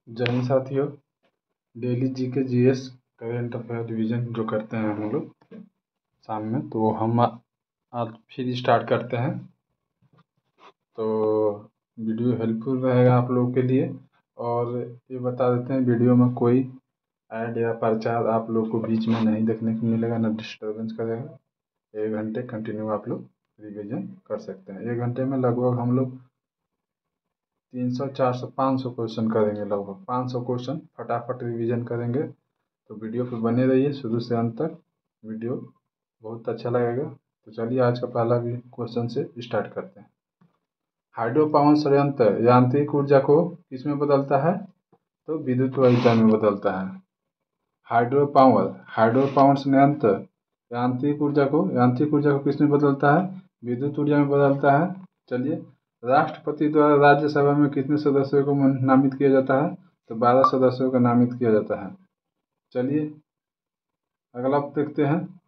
जय हिंद साथियों। Daily GK GS current affair revision जो करते हैं हम लोग शाम में, तो हम आज फिर स्टार्ट करते हैं। तो वीडियो हेल्पफुल रहेगा आप लोगों के लिए। और ये बता देते हैं, वीडियो में कोई ऐड या प्रचार आप लोग को बीच में नहीं देखने को मिलेगा, ना डिस्टर्बेंस करेगा। 1 घंटे कंटिन्यू आप लोग रिवीजन कर सकते हैं। 1 घंटे में लगभग हम लोग 300 400 500 क्वेश्चन करेंगे। लगभग 500 क्वेश्चन फटाफट रिवीजन करेंगे। तो वीडियो पे बने रहिए शुरू से अंत तक, वीडियो बहुत अच्छा लगेगा। तो चलिए आज का पहला भी क्वेश्चन से स्टार्ट करते हैं। हाइड्रो पावर संयंत्र यांत्रिक ऊर्जा को किस में बदलता है? तो विद्युत ऊर्जा में बदलता है। हाइड्रो पावर संयंत्र यांत्रिक ऊर्जा को किस में बदलता है? विद्युत ऊर्जा में बदलता है। चलिए, राष्ट्रपति द्वारा राज्यसभा में कितने सदस्यों को नामित किया जाता है? तो 12 सदस्यों को नामित किया जाता है। चलिए अगला देखते हैं।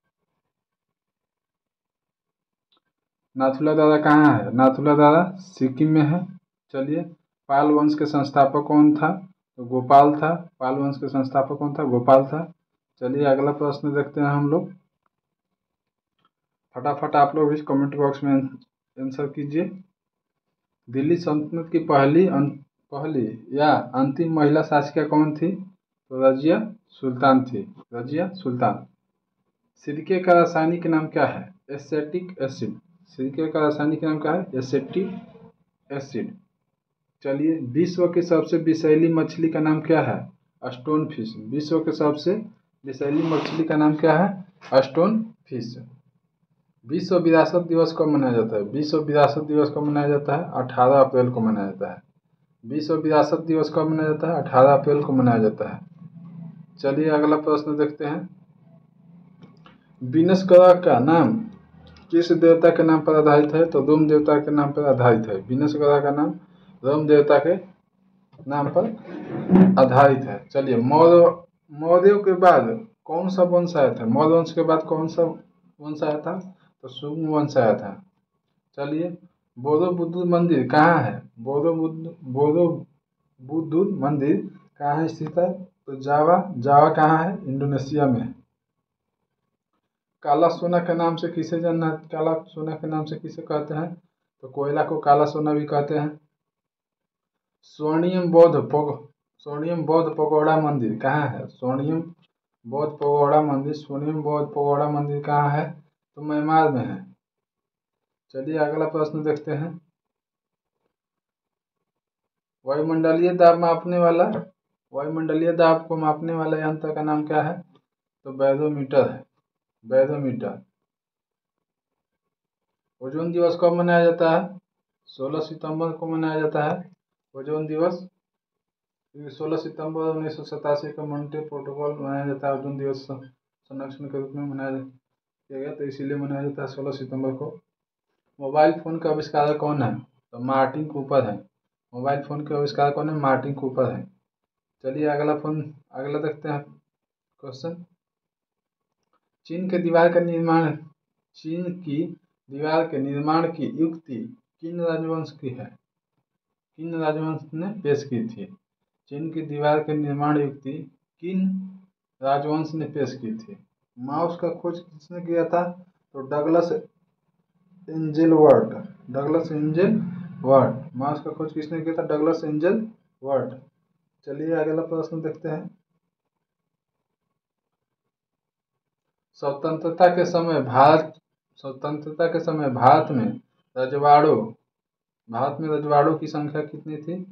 नाथुला दादा कहाँ है? नाथुला दादा सिक्किम में है। चलिए, पाल वंश के संस्थापक कौन था? तो गोपाल था। पाल वंश के संस्थापक कौन था? गोपाल था। चलिए अगला प्रश्न देखते हैं हम लोग। फटाफट आप लोग इस कमेंट बॉक्स में आंसर कीजिए। दिल्ली सल्तनत की पहली या अंतिम महिला शासिका कौन थी? तो रजिया सुल्तान थी। रजिया सुल्तान। सिरके का रासायनिक नाम क्या है? Acetic acid. सिरके का रासायनिक नाम क्या है? Acetic acid. चलिए, विश्व की सबसे विषैली मछली का नाम क्या है? Stone fish. विश्व के सबसे विषैली मछली का नाम क्या है? Stone fish. विश्व विरासत दिवस कब मनाया जाता है? विश्व विरासत दिवस कब मनाया जाता है? 18 अप्रैल को मनाया जाता है। विश्व विरासत दिवस कब मनाया जाता है? 18 अप्रैल को मनाया जाता है। चलिए अगला प्रश्न देखते हैं। वीनस ग्रह का नाम किस देवता के नाम पर आधारित है? तो रोम देवता के नाम पर आधारित है। वीनस ग्रह का नाम रोम देवता के नाम पर आधारित है। चलिए, मौर्यों के बाद कौन सा वंश आया था? मौर्य वंश के बाद कौन सा वंश आया था? तो शुंग वंश आया था। चलिए, बोरो बुद्ध मंदिर कहाँ है? बोरो बुद्ध मंदिर कहाँ स्थित है? तो जावा कहाँ है? इंडोनेशिया में है। काला सोना के नाम से किसे जानना है? काला सोना के नाम से किसे कहते हैं? तो कोयला को काला सोना भी कहते हैं। स्वर्णिम बौद्ध पगोड़ा मंदिर कहाँ है? स्वर्णिम बौद्ध पगोड़ा मंदिर कहाँ है? तो म्यांमार में है। चलिए अगला प्रश्न देखते हैं। वायुमंडलीय दाब को मापने वाला यंत्र का नाम क्या है? तो बैरोमीटर है। बैरोमीटर। ओजोन दिवस कब मनाया जाता है? 16 सितंबर को मनाया जाता है ओजोन दिवस। 16 सितंबर 1987 को मॉन्ट्रियल प्रोटोकॉल मनाया जाता है। ओजोन दिवस संरक्षण के रूप में मनाया गया, तो इसीलिए मनाया जाता है 16 सितंबर को। मोबाइल फ़ोन का आविष्कारक कौन है? तो मार्टिन कूपर है। मोबाइल फ़ोन के आविष्कारक कौन है? मार्टिन कूपर है। चलिए अगला देखते हैं क्वेश्चन। चीन की दीवार के निर्माण की युक्ति किन राजवंश की है? किन राजवंश ने पेश की थी? चीन की दीवार के निर्माण युक्ति किन राजवंश ने पेश की थी? माउस का खोज किसने किया था? तो डगलस एंजेल वर्ट। माउस का खोज किसने किया था? Douglas Engelbart. चलिए अगला प्रश्न देखते हैं। स्वतंत्रता के समय भारत में रजवाड़ों की संख्या कितनी थी?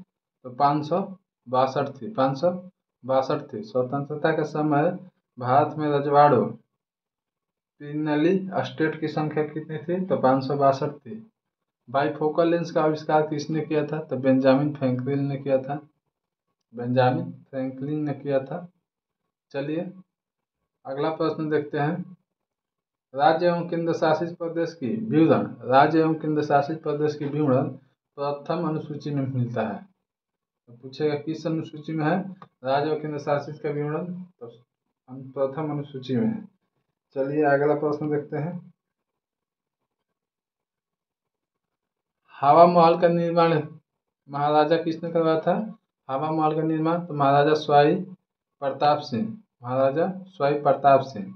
तो 562 थी। 562 थी। स्वतंत्रता के समय भारत में रजवाड़ों पिनली स्टेट की संख्या कितनी थी? तो 562 थी। बाइफोकल लेंस का आविष्कार किसने किया था? तो बेंजामिन फ्रैंकलिन ने किया था। बेंजामिन फ्रैंकलिन ने किया था। चलिए अगला प्रश्न देखते हैं। राज्य एवं केंद्र शासित प्रदेश की विवरण प्रथम अनुसूची में मिलता है। तो पूछेगा किस अनुसूची में है? राज्य और केंद्र शासित का विवरण तो प्रथम अनुसूची में है। चलिए अगला प्रश्न देखते हैं। हवा महल का निर्माण महाराजा किसने करवाया था? हवा महल का निर्माण तो महाराजा सवाई प्रताप सिंह, महाराजा सवाई प्रताप सिंह।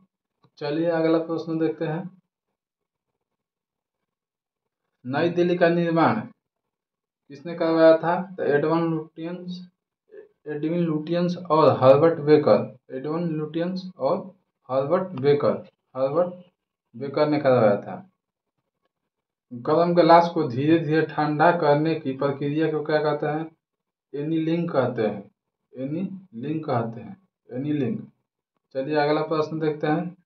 चलिए अगला प्रश्न देखते हैं। नई दिल्ली का निर्माण किसने करवाया था? तो एडविन लुटियंस और हर्बर्ट बेकर। एडविन लुटियंस और हर्बर्ट बेकर ने करवाया था। गर्म गिलास को धीरे धीरे ठंडा करने की प्रक्रिया को क्या कहते हैं? एनीलिंग कहते हैं। एनीलिंग कहते हैं, एनीलिंग। चलिए अगला प्रश्न देखते हैं।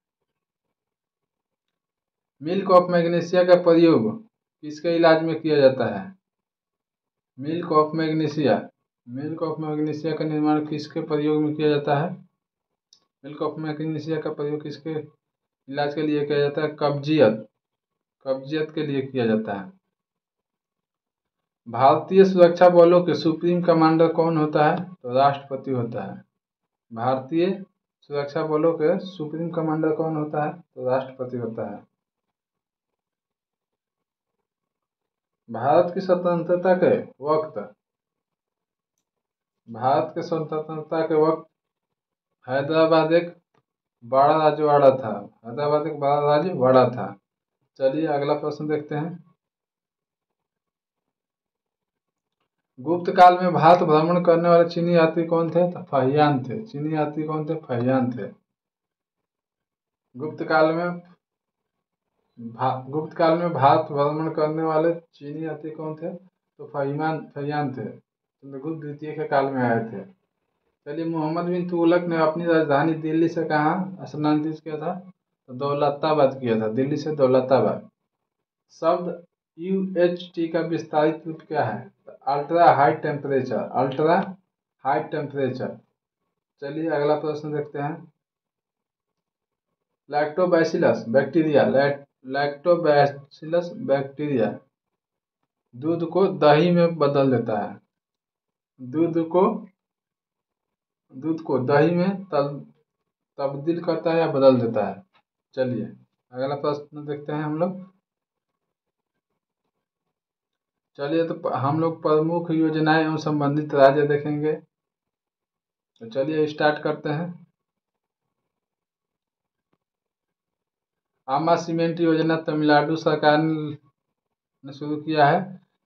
मिल्क ऑफ मैग्नीशिया का प्रयोग किसके इलाज में किया जाता है? मिल्क ऑफ मैग्नीशिया का निर्माण किसके प्रयोग में किया जाता है? मिल्क ऑफ मैग्नीशिया का प्रयोग किसके इलाज के लिए किया जाता है? कब्जियत के लिए किया जाता है। भारतीय सुरक्षा बलों के सुप्रीम कमांडर कौन होता है? तो राष्ट्रपति होता है। भारतीय सुरक्षा बलों के सुप्रीम कमांडर कौन होता है? तो राष्ट्रपति होता है। भारत की स्वतंत्रता के वक्त हैदराबाद एक बड़ा राजवाड़ा था। चलिए अगला प्रश्न देखते हैं। गुप्त काल में भारत भ्रमण करने वाले चीनी यात्री कौन थे? तो फहियान थे। चीनी यात्री कौन थे? फहियान थे। गुप्त काल में भारत भ्रमण करने वाले चीनी यात्री कौन थे? तो फहियान थे। चंद्रगुप्त द्वितीय के काल में आए थे। चलिए मोहम्मद बिन तुगलक ने अपनी राजधानी दिल्ली से कहाँ स्थानांतरित किया था? तो दौलताबाद किया था। दिल्ली से दौलताबाद। शब्द UHT का विस्तारित रूप क्या है? तो अल्ट्रा हाई टेम्परेचर। चलिए अगला प्रश्न देखते हैं। लैक्टोबैसिलस बैक्टीरिया दूध को दही में बदल देता है। दूध को दही में तब्दील करता है या बदल देता है। चलिए अगला प्रश्न देखते हैं हम लोग। चलिए तो हम लोग प्रमुख योजनाएं एवं संबंधित राज्य देखेंगे। तो चलिए स्टार्ट करते हैं। आमा सीमेंट योजना तमिलनाडु सरकार ने शुरू किया है।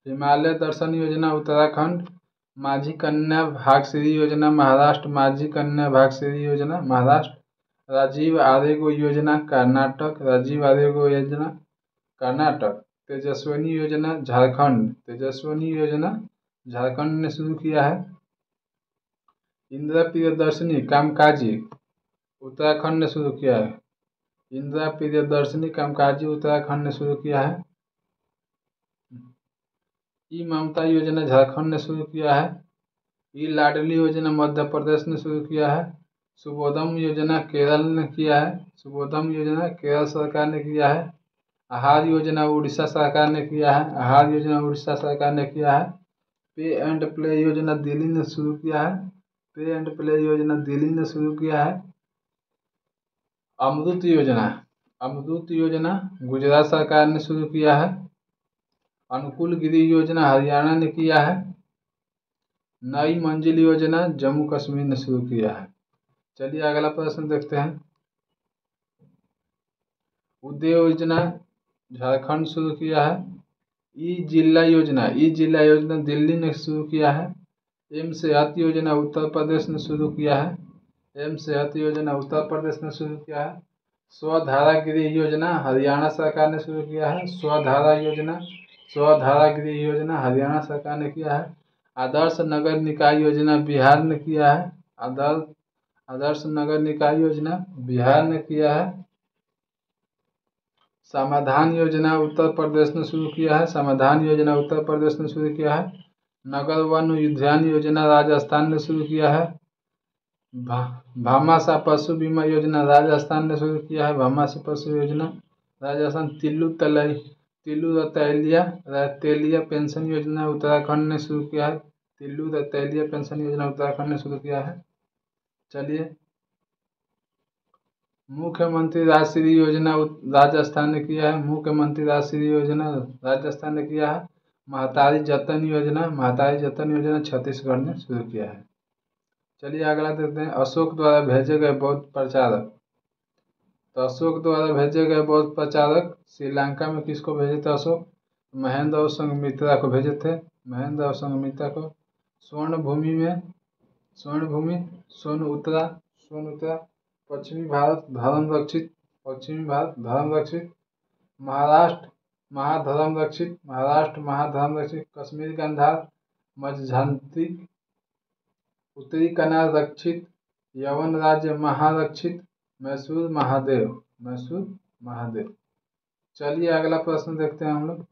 हिमालय दर्शन योजना उत्तराखंड। माझी कन्या भाग्यश्री योजना महाराष्ट्र। माझी कन्या भाग्यश्री योजना महाराष्ट्र। राजीव आरोग्य योजना कर्नाटक। राजीव आरोग्य योजना कर्नाटक। तेजस्विनी योजना झारखंड। तेजस्विनी योजना झारखंड ने शुरू किया है। इंदिरा प्रियदर्शनी कामकाजी उत्तराखंड ने शुरू किया है। इंदिरा प्रियदर्शनी कामकाजी उत्तराखंड ने शुरू किया है। ई ममता योजना झारखंड ने शुरू किया है। ई लाडली योजना मध्य प्रदेश ने शुरू किया है। सुबोधम योजना केरल ने किया है। सुबोधम योजना केरल सरकार ने किया है। आहार योजना उड़ीसा सरकार ने किया है। आहार योजना उड़ीसा सरकार ने किया है। पे एंड प्ले योजना दिल्ली ने शुरू किया है। पे एंड प्ले योजना दिल्ली ने शुरू किया है। अमृत योजना गुजरात सरकार ने शुरू किया है। अनुकूल गिरी योजना हरियाणा ने किया है। नई मंजिल योजना जम्मू कश्मीर ने शुरू किया है। चलिए अगला प्रश्न देखते हैं। उदय योजना झारखंड शुरू किया है। ई जिला योजना दिल्ली ने शुरू किया है। एम सेहत योजना उत्तर प्रदेश ने शुरू किया है। एम सेहत योजना उत्तर प्रदेश ने शुरू किया है। स्वधारा गृह योजना हरियाणा सरकार ने शुरू किया है। स्वधारा गृह योजना हरियाणा सरकार ने किया है। आदर्श नगर निकाय योजना बिहार ने किया है। आदर्श नगर निकाय योजना बिहार ने किया है। समाधान योजना उत्तर प्रदेश ने शुरू किया है। समाधान योजना उत्तर प्रदेश ने शुरू किया है। नगर वन उद्यान योजना राजस्थान ने शुरू किया है। भामाशाह पशु बीमा योजना राजस्थान ने शुरू किया है। भामाशाह पशु योजना राजस्थान। तिल्लू रतैलिया पेंशन योजना उत्तराखंड ने शुरू किया है। तिल्लू रतैलिया पेंशन योजना उत्तराखंड ने शुरू किया है। चलिए मुख्यमंत्री राजश्री योजना राजस्थान ने किया है। मुख्यमंत्री राजश्री योजना राजस्थान ने किया है। महतारी जतन योजना छत्तीसगढ़ ने शुरू किया है। चलिए अगला देखते हैं, अशोक द्वारा भेजे गए बौद्ध प्रचारक। तो अशोक द्वारा भेजे गए बौद्ध प्रचारक श्रीलंका में किसको भेजे थे अशोक? महेंद्र और संघमित्रा को भेजे थे, महेंद्र और संघमित्रा को। स्वर्ण भूमि सोन उत्तरा पश्चिमी भारत धर्म रक्षित, महाराष्ट्र महाधर्म रक्षित, कश्मीर गांधार मजझंत्री, उत्तरी कनार रक्षित, यवन राज्य महारक्षित, मैसूर महादेव। चलिए अगला प्रश्न देखते हैं हम लोग,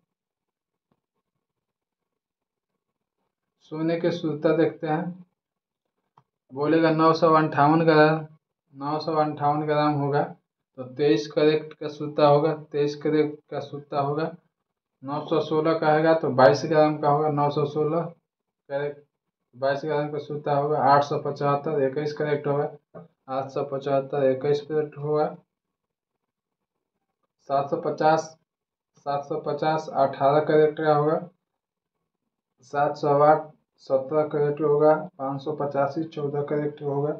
सोने के सूत्र देखते हैं। बोलेगा 958 ग्राम, 958 ग्राम होगा तो 23 कैरेट का सूता होगा, 23 कैरेट का सूता होगा। 916 कहेगा तो 22 ग्राम का होगा, 916 कैरेट 22 ग्राम का सूता होगा। 875 21 कैरेट होगा, 875 21 कैरेट होगा। 750 18 कैरेट का होगा। 708 17 कैरेट होगा। 585 14 कैरेट होगा।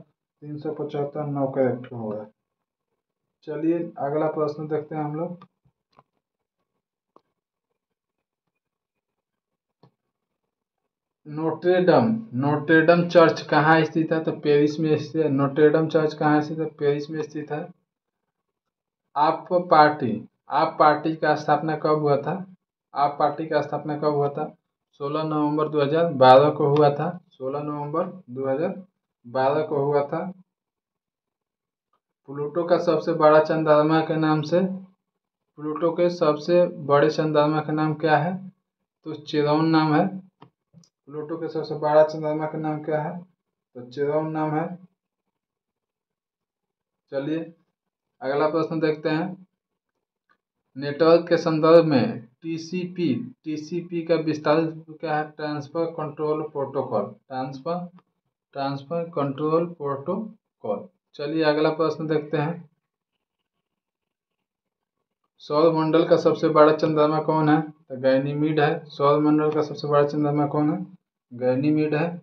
375 9 कैरेट होगा। चलिए अगला प्रश्न देखते हैं हम लोग, नोट्रेडम चर्च कहाँ स्थित है? तो पेरिस में स्थित है। नोट्रेडम चर्च कहाँ स्थित है? पेरिस में स्थित है। आप पार्टी का स्थापना कब हुआ था? आप पार्टी का स्थापना कब हुआ था? 16 नवंबर 2012 को हुआ था। 16 नवंबर 2012 को हुआ था। प्लूटो का सबसे बड़ा चंद्रमा के नाम से, प्लूटो के सबसे बड़े चंद्रमा का नाम क्या है? तो चिरौन नाम है। प्लूटो के सबसे बड़ा चंद्रमा का नाम क्या है? तो चिरौन नाम है। चलिए अगला प्रश्न देखते हैं, नेटवर्क के संदर्भ में टीसीपी का विस्तारित क्या है? Transfer control protocol. चलिए अगला प्रश्न देखते हैं, सौरमंडल का सबसे बड़ा चंद्रमा कौन है? तो गैनीमीड है। सौरमंडल का सबसे बड़ा चंद्रमा कौन है? गैनीमीड है।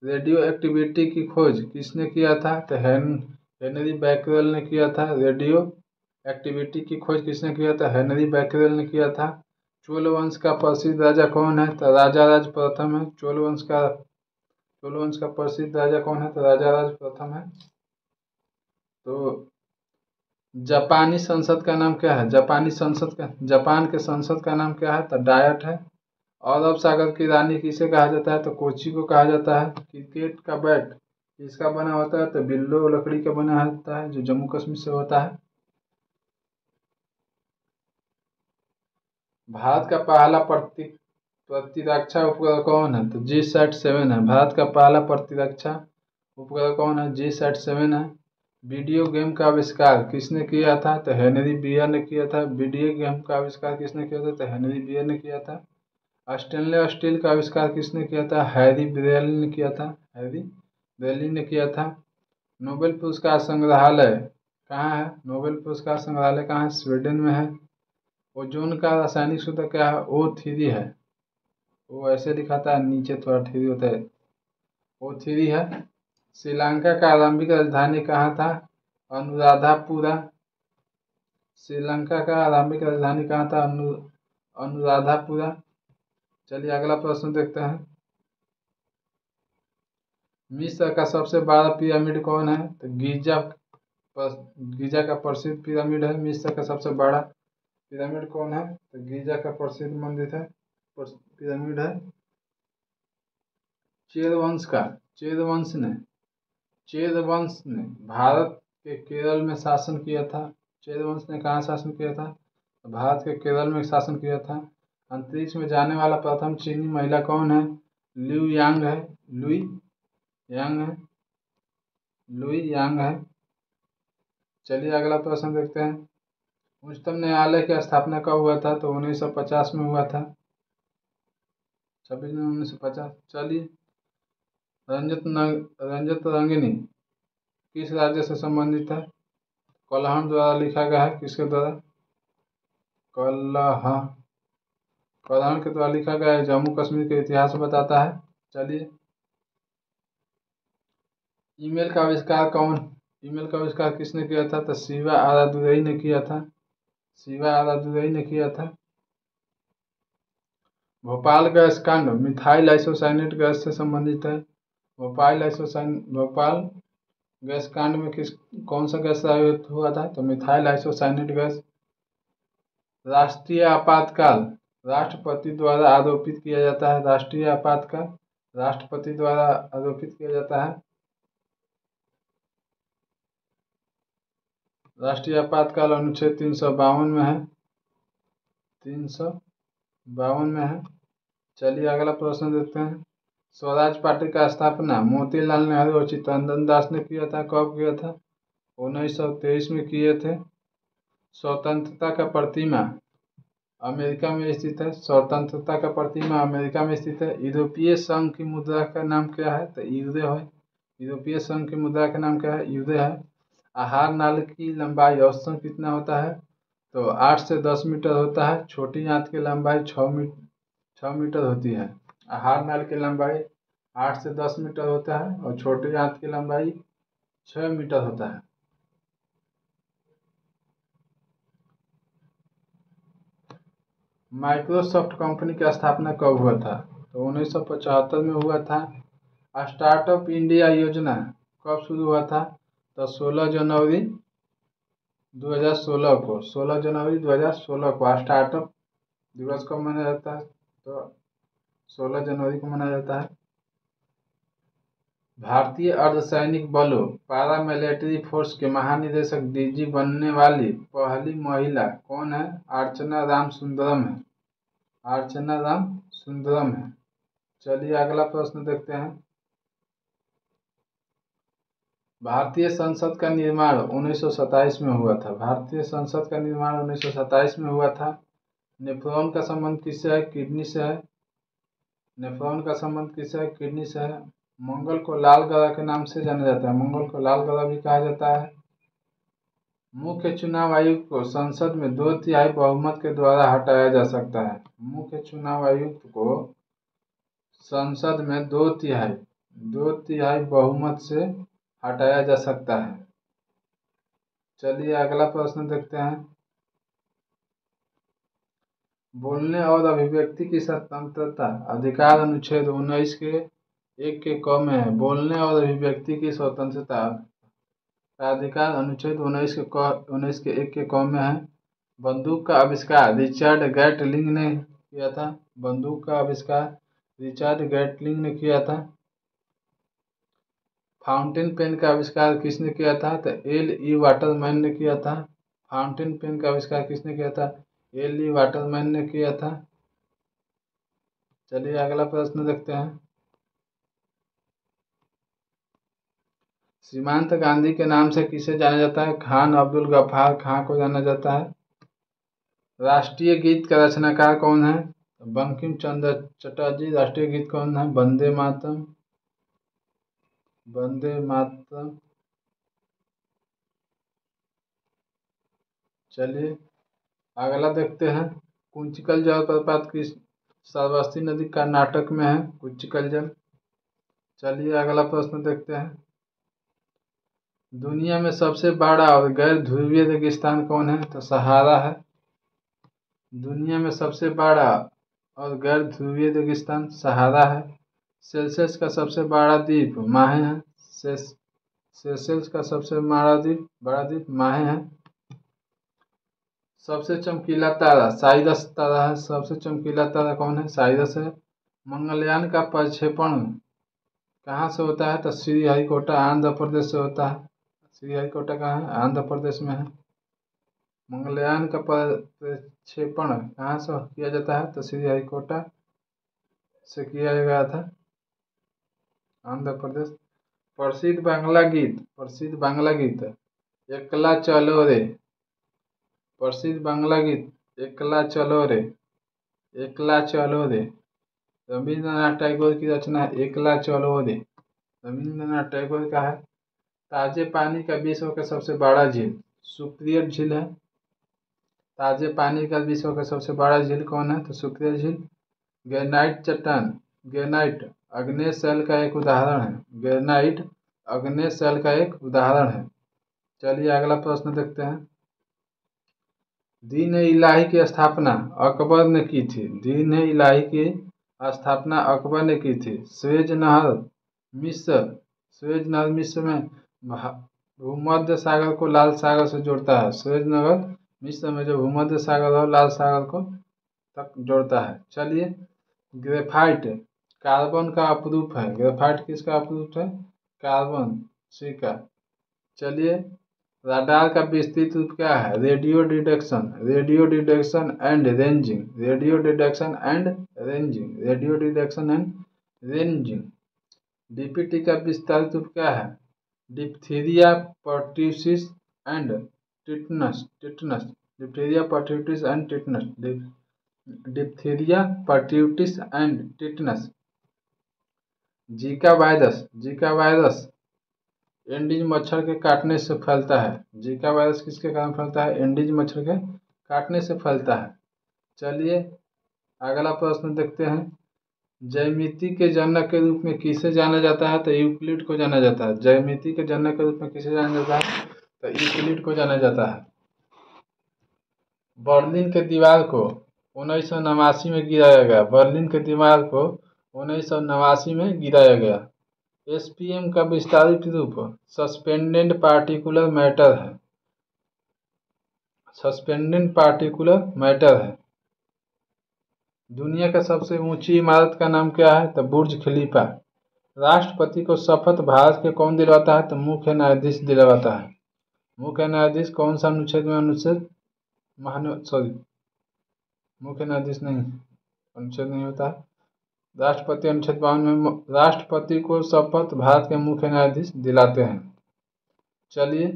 रेडियो एक्टिविटी की खोज किसने किया था? तो हेनरी बैकरेल ने किया था। रेडियो एक्टिविटी की खोज किसने किया था? हेनरी बैकरेल ने किया था। चोल वंश का प्रसिद्ध राजा कौन है? तो राजा राज प्रथम है। चोल वंश का प्रसिद्ध राजा कौन है? तो राजा राज प्रथम है। तो जापानी संसद का नाम क्या है? जापान के संसद का नाम क्या है? तो डायट है। अरब सागर की रानी किसे कहा जाता है? तो कोची को कहा जाता है। क्रिकेट का बैट किसका बना होता है? तो बिल्लो लकड़ी का बना होता है, जो जम्मू कश्मीर से होता है। भारत का पहला प्रतिरक्षा उपग्रह कौन है? तो GSAT-7 है। भारत का पहला प्रतिरक्षा उपग्रह कौन है? GSAT-7 है। वीडियो गेम का आविष्कार किसने किया था? तो हेनरी बियर ने किया था। वीडियो गेम का आविष्कार किसने किया था? तो हेनरी बियर ने किया था। स्टेनलेस स्टील का आविष्कार किसने किया था? हैरी ब्रेली ने किया था। नोबेल पुरस्कार संग्रहालय कहाँ है? नोबेल पुरस्कार संग्रहालय कहाँ है? स्वीडन में है। ओजोन का रासायनिक सूत्र क्या है? O3 है। वो ऐसे दिखाता है, नीचे थोड़ा थ्री होता है। O3 है। श्रीलंका का आरंभिक राजधानी कहाँ था? अनुराधापुरा। श्रीलंका का आरंभिक राजधानी कहाँ था? अनुराधापुरा। चलिए अगला प्रश्न देखते हैं, मिस्र का सबसे बड़ा पिरामिड कौन है? तो गीजा का प्रसिद्ध पिरामिड है। मिस्र का सबसे बड़ा पिरामिड कौन है? तो गीजा का प्रसिद्ध मंदिर है, पिरामिड है। चेद वंश ने भारत के केरल में शासन किया था। चेद वंश ने कहाँ शासन किया था? तो भारत के केरल में शासन किया था। अंतरिक्ष में जाने वाला प्रथम चीनी महिला कौन है? लुई यांग है। चलिए अगला प्रश्न देखते हैं, उच्चतम न्यायालय की स्थापना कब हुआ था? तो 1950 में हुआ था, 26 जनवरी 1950। चलिए रंजत रंगिनी किस राज्य से संबंधित है? कोल्हान द्वारा लिखा गया है। किसके द्वारा? कौरहन के द्वारा लिखा गया है, जम्मू कश्मीर के इतिहास बताता है। चलिए, ईमेल का आविष्कार ईमेल का आविष्कार किसने किया था? तो शिवा आरादुरई ने किया था। शिवा आरादुरई ने किया था। भोपाल गैस कांड मिथाइल आइसोसाइनेट गैस से संबंधित है। भोपाल गैस कांड में कौन सा गैस प्रयुक्त हुआ था? तो मिथाइल आइसोसाइनेट गैस। राष्ट्रीय आपातकाल राष्ट्रपति द्वारा आरोपित किया जाता है। राष्ट्रीय आपातकाल राष्ट्रपति द्वारा आरोपित किया जाता है। राष्ट्रीय आपातकाल अनुच्छेद 352 में है। 352 में है। चलिए अगला प्रश्न देखते हैं। स्वराज पार्टी का स्थापना मोतीलाल नेहरू और चित्तरंजन दास ने किया था। कब किया था? 1923 में किए थे। स्वतंत्रता का प्रतिमा अमेरिका में स्थित है। स्वतंत्रता का प्रतिमा अमेरिका में स्थित है। यूरोपीय संघ की मुद्रा का नाम क्या है? तो यूरो है। यूरोपीय संघ की मुद्रा का नाम क्या है? यूरो है। आहार नाल की लंबाई औसतन कितना होता है? तो 8 से 10 मीटर होता है। छोटी आंत की लंबाई 6 मीटर होती है। आहार नाल की लंबाई 8 से 10 मीटर होता है और छोटी आंत की लंबाई 6 मीटर होता है। माइक्रोसॉफ्ट कंपनी की स्थापना कब हुआ था? तो 1975 में हुआ था। स्टार्टअप इंडिया योजना कब शुरू हुआ था? तो 16 जनवरी 2016 को। 16 जनवरी 2016 को स्टार्टअप दिवस कब मनाया जाता है? तो 16 जनवरी को मनाया जाता है। भारतीय अर्धसैनिक बलों पैरामिलिट्री फोर्स के महानिदेशक डीजी बनने वाली पहली महिला कौन है? अर्चना राम सुंदरम है। अर्चना राम सुंदरम है। चलिए अगला प्रश्न देखते हैं। भारतीय संसद का निर्माण 1927 में हुआ था। भारतीय संसद का निर्माण 1927 में हुआ था। नेफ्रॉन का संबंध किससे है? किडनी से है। नेफ्रॉन का संबंध किससे है? किडनी से है। मंगल को लाल ग्रह के नाम से जाना जाता है। मंगल को लाल ग्रह भी कहा जाता है। मुख्य चुनाव आयुक्त को संसद में 2/3 बहुमत के द्वारा हटाया जा सकता है। मुख्य चुनाव आयुक्त को संसद में 2/3 बहुमत से हटाया जा सकता है। चलिए अगला प्रश्न देखते हैं। बोलने और अभिव्यक्ति की स्वतंत्रता अधिकार अनुच्छेद 19 के 1 के क में है। बोलने और अभिव्यक्ति की स्वतंत्रता का अधिकार अनुच्छेद 19 के 1 के क में है। बंदूक का आविष्कार रिचर्ड गैटलिंग ने किया था। बंदूक का आविष्कार रिचर्ड गैटलिंग ने किया था। फाउंटेन पेन का आविष्कार किसने किया था? तो L.E. वाटरमैन ने किया था। फाउंटेन पेन का आविष्कार किसने किया था? L.E. वाटरमैन ने किया था। चलिए अगला प्रश्न देखते हैं। सीमांत गांधी के नाम से किसे जाना जाता है? खान अब्दुल गफ्फार खां को जाना जाता है। राष्ट्रीय गीत का रचनाकार कौन है? बंकिम चंद्र चटर्जी। राष्ट्रीय गीत कौन है? वंदे मातरम। वंदे मातरम। चलिए अगला देखते हैं। कुंचिकल जलप्रपात किस श्रावस्ती नदी कर्नाटक में है? कुंचिकल जल। चलिए अगला प्रश्न देखते हैं। दुनिया में सबसे बड़ा और गैर ध्रुवीय रेगिस्तान कौन है? तो सहारा है। दुनिया में सबसे बड़ा और गैर ध्रुवीय रेगिस्तान सहारा है। सेल्सियस का सबसे बड़ा द्वीप माहे है। सेशेल्स का सबसे बड़ा द्वीप माहे है। सबसे चमकीला तारा साइरस तारा है। सबसे चमकीला तारा कौन है? साइरस है। मंगलयान का प्रक्षेपण कहाँ से होता है? तो श्रीहरिकोटा आंध्र प्रदेश से होता है। श्रीहरिकोटा कहाँ है? आंध्र प्रदेश में है। मंगलयान का प्रक्षेपण कहाँ से किया जाता है? तो श्रीहरिकोटा से किया गया था, आंध्र प्रदेश। प्रसिद्ध बांग्ला गीत एकला चलो रे। प्रसिद्ध बांग्ला गीत एकला चलो रे। एकला चलो रे रविंद्रनाथ टैगोर की रचना है। एकला चलो रे रविंद्रनाथ टैगोर का है। ताजे पानी का विश्व का सबसे बड़ा झील सुप्रियट झील है। ताजे पानी का विश्व का सबसे बड़ा झील कौन है? तो सुक्रिया झील। ग्रेनाइट चट्टान, ग्रेनाइट आग्नेय शैल का एक उदाहरण है। ग्रेनाइट आग्नेय शैल का एक उदाहरण है। चलिए अगला प्रश्न देखते हैं। दीन इलाही की स्थापना अकबर ने की थी। दीन इलाही की स्थापना अकबर ने की थी। स्वेज नहर मिस्र में भूमध्य सागर को लाल सागर से जोड़ता है। स्वेज नहर मिस्र में जो भूमध्य सागर और लाल सागर को तक जोड़ता है। चलिए ग्रेफाइट कार्बन का अपरूप है। ग्रेफाइट किसका अपरूप है? कार्बन सी का। चलिए राडार का विस्तृत रूप क्या है? Radio detection and ranging. Radio detection and ranging. DPT का विस्तारित रूप क्या है? Diphtheria pertussis and tetanus. Diphtheria pertussis and tetanus. Diphtheria pertussis and tetanus. Zika virus Aedes मच्छर के काटने से फैलता है। जीका वायरस किसके कारण फैलता है? एंडीज मच्छर के काटने से फैलता है। चलिए अगला प्रश्न देखते हैं। ज्यामिति के जनक के रूप में किसे जाना जाता है? तो यूक्लिड को जाना जाता है। ज्यामिति के जनक के रूप में किसे जाना जाता है? तो यूक्लिड को जाना जाता है। बर्लिन के दीवार को 1989 में गिराया गया। बर्लिन के दीवार को 1989 में गिराया गया। एसपीएम का विस्तारित रूप सस्पेंडेड पार्टिकुलर मैटर है। सस्पेंडेड पार्टिकुलर मैटर है। दुनिया का सबसे ऊंची इमारत का नाम क्या है? तो बुर्ज खलीफा। राष्ट्रपति को शपथ भारत के कौन दिलवाता है? तो मुख्य न्यायाधीश दिलवाता है। मुख्य न्यायाधीश कौन सा अनुच्छेद में? मुख्य न्यायाधीश नहीं, अनुच्छेद नहीं होता है। राष्ट्रपति अनुच्छेद 52 में राष्ट्रपति को शपथ भारत के मुख्य न्यायाधीश दिलाते हैं। चलिए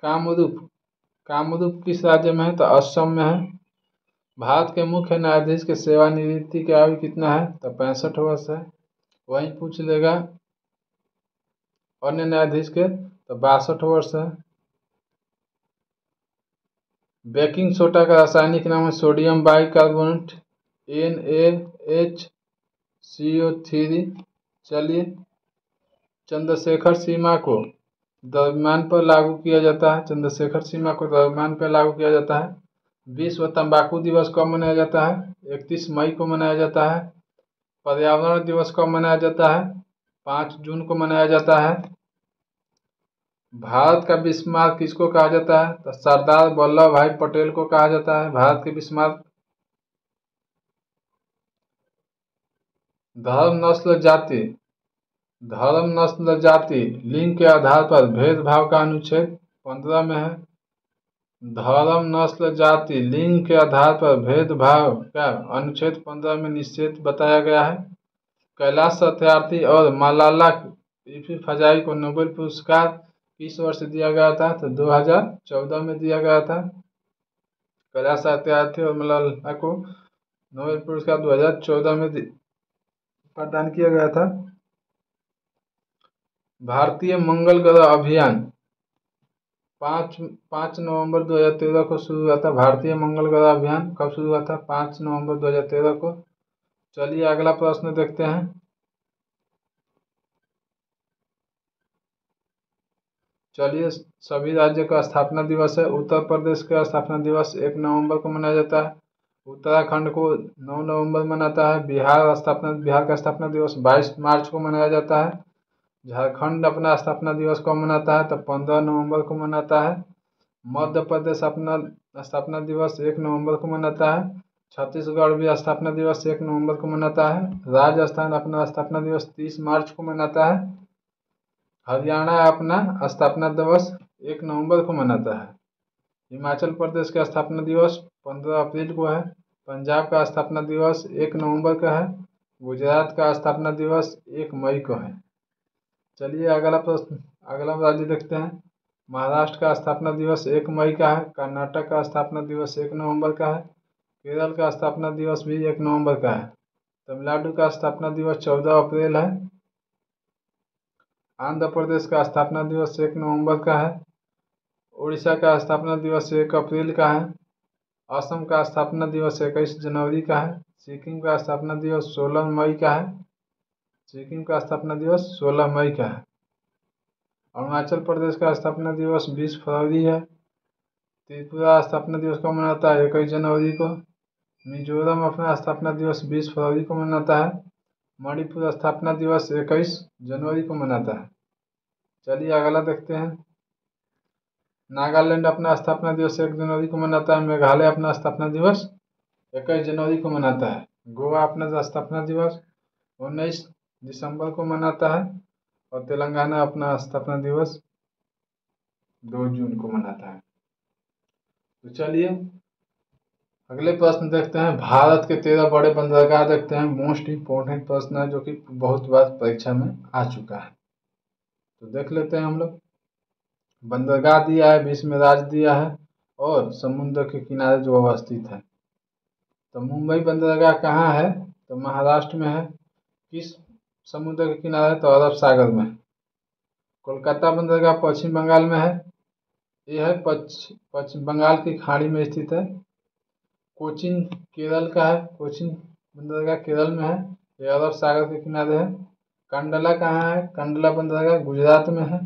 कामरूप किस राज्य में है? तो असम में है। भारत के मुख्य न्यायाधीश के सेवानिवृत्ति की आयु कितना है? तो 65 वर्ष है। वहीं पूछ लेगा अन्य न्यायाधीश के, तो 62 वर्ष है। बेकिंग सोडा का रासायनिक नाम है सोडियम बाइकार्बोनेट NaHCO3। चलिए चंद्रशेखर सीमा को द्रव्यमान पर लागू किया जाता है। चंद्रशेखर सीमा को द्रव्यमान पर लागू किया जाता है। विश्व तंबाकू दिवस कब मनाया जाता है? 31 मई को मनाया जाता है। पर्यावरण दिवस कब मनाया जाता है? 5 जून को मनाया जाता है। भारत का बिस्मार्क किसको कहा जाता है? तो सरदार वल्लभ भाई पटेल को कहा जाता है भारत के बिस्मार्क। धर्म नस्ल जाति लिंग के आधार पर भेदभाव का अनुच्छेद 15 में है। धर्म नस्ल जाति लिंग के आधार पर भेदभाव का अनुच्छेद 15 में निषेध बताया गया है। कैलाश सत्यार्थी और मलाला यूसुफजई को नोबेल पुरस्कार किस वर्ष दिया गया था? तो 2014 में दिया गया था। कैलाश सत्यार्थी और मलाला को नोबेल पुरस्कार 2014 में प्रदान किया गया था। भारतीय मंगल ग्रह अभियान 5 नवंबर 2013 को शुरू हुआ था। भारतीय मंगल ग्रह अभियान कब शुरू हुआ था? 5 नवंबर 2013 को। चलिए अगला प्रश्न देखते हैं। चलिए सभी राज्यों का स्थापना दिवस है। उत्तर प्रदेश का स्थापना दिवस 1 नवंबर को मनाया जाता है। उत्तराखंड को 9 नवंबर मनाता है। बिहार का स्थापना दिवस 22 मार्च को मनाया जाता है। झारखंड अपना स्थापना दिवस कब मनाता है? तो 15 नवंबर को मनाता है। मध्य प्रदेश अपना स्थापना दिवस 1 नवंबर को मनाता है। छत्तीसगढ़ भी स्थापना दिवस 1 नवंबर को मनाता है। राजस्थान अपना स्थापना दिवस 30 मार्च को मनाता है। हरियाणा अपना स्थापना दिवस 1 नवंबर को मनाता है। हिमाचल प्रदेश का स्थापना दिवस 15 अप्रैल को है। पंजाब का स्थापना दिवस 1 नवंबर का है। गुजरात का स्थापना दिवस 1 मई को है। चलिए अगला राज्य देखते हैं। महाराष्ट्र का स्थापना दिवस 1 मई का है। कर्नाटक का स्थापना दिवस 1 नवंबर का है। केरल का स्थापना दिवस भी 1 नवंबर का है। तमिलनाडु का स्थापना दिवस 14 अप्रैल है। आंध्र प्रदेश का स्थापना दिवस 1 नवंबर का है। उड़ीसा का स्थापना दिवस 1 अप्रैल का है। असम का स्थापना दिवस 21 जनवरी का है। सिक्किम का स्थापना दिवस 16 मई का है। सिक्किम का स्थापना दिवस 16 मई का है। अरुणाचल प्रदेश का स्थापना दिवस 20 फरवरी है। त्रिपुरा स्थापना दिवस को मनाता है 21 जनवरी को। मिजोरम अपना स्थापना दिवस 20 फरवरी को मनाता है। मणिपुर स्थापना दिवस 21 जनवरी को मनाता है। चलिए अगला देखते हैं। नागालैंड अपना स्थापना दिवस 1 जनवरी को मनाता है। मेघालय अपना स्थापना दिवस 21 जनवरी को मनाता है। गोवा अपना स्थापना दिवस 19 दिसंबर को मनाता है। और तेलंगाना अपना स्थापना दिवस 2 जून को मनाता है। तो चलिए अगले प्रश्न देखते हैं। भारत के 13 बड़े बंदरगाह देखते हैं। मोस्ट इम्पोर्टेंट प्रश्न है जो कि बहुत बार परीक्षा में आ चुका है, तो देख लेते हैं हम लोग। बंदरगाह दिया है, बीच में राज्य दिया है और समुद्र के किनारे जो अवस्थित है। तो मुंबई बंदरगाह कहाँ है? तो महाराष्ट्र में है। किस समुद्र के किनारे? तो अरब सागर में। कोलकाता बंदरगाह पश्चिम बंगाल में है। यह है पश्चिम बंगाल की खाड़ी में स्थित है। कोचीन केरल का है। कोचीन बंदरगाह केरल में है। यह अरब सागर के किनारे है। कंडला कहाँ है? कंडला बंदरगाह गुजरात में है।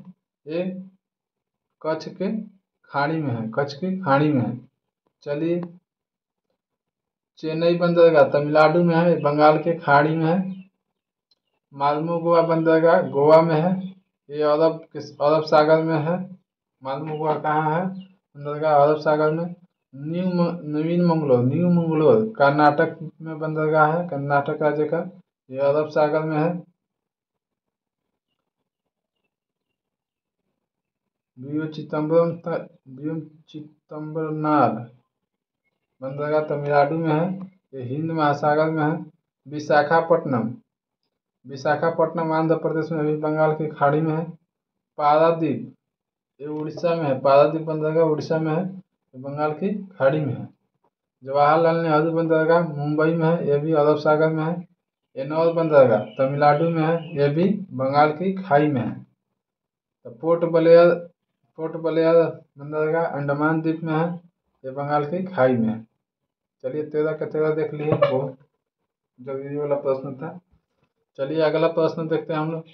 ये कच्छ के खाड़ी में है। कच्छ की खाड़ी में है। चलिए चेन्नई बंदरगाह तमिलनाडु में है, बंगाल के खाड़ी में है। मालमो गोवा बंदरगाह गोवा में है। ये अरब सागर में है। मालमो गोवा कहाँ है? बंदरगाह अरब सागर में। न्यू मंगलोर कर्नाटक में बंदरगाह है, कर्नाटक राज्य का। ये अरब सागर में है। चिदम्बरनार बंदरगाह तमिलनाडु में है। ये हिंद महासागर में है। विशाखापट्टनम आंध्र प्रदेश में, अभी बंगाल की खाड़ी में है। पारादीप ये उड़ीसा में है। पारादीप बंदरगाह उड़ीसा में है, ये बंगाल की खाड़ी में है। जवाहरलाल नेहरू बंदरगाह मुंबई में है, यह भी अरब सागर में है। एनौर बंदरगाह तमिलनाडु में है, यह भी बंगाल की खाड़ी में है। तो पोर्ट ब्लेयर बंदरगाह अंडमान द्वीप में है, ये बंगाल की खाड़ी में है। चलिए 13 का 13 देख लिए, बहुत जरूरी वाला प्रश्न था। चलिए अगला प्रश्न देखते हैं हम लोग।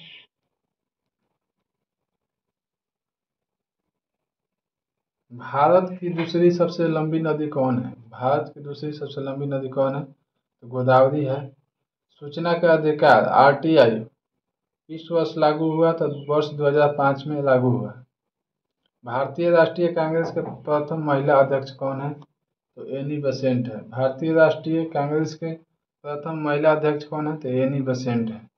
भारत की दूसरी सबसे लंबी नदी कौन है? भारत की दूसरी सबसे लंबी नदी कौन है? तो गोदावरी है। सूचना का अधिकार आरटीआई किस वर्ष लागू हुआ? तो वर्ष 2005 में लागू हुआ। भारतीय राष्ट्रीय कांग्रेस के प्रथम महिला अध्यक्ष कौन है? तो एनी बेसेंट है। भारतीय राष्ट्रीय कांग्रेस के प्रथम महिला अध्यक्ष कौन है? तो एनी बेसेंट है।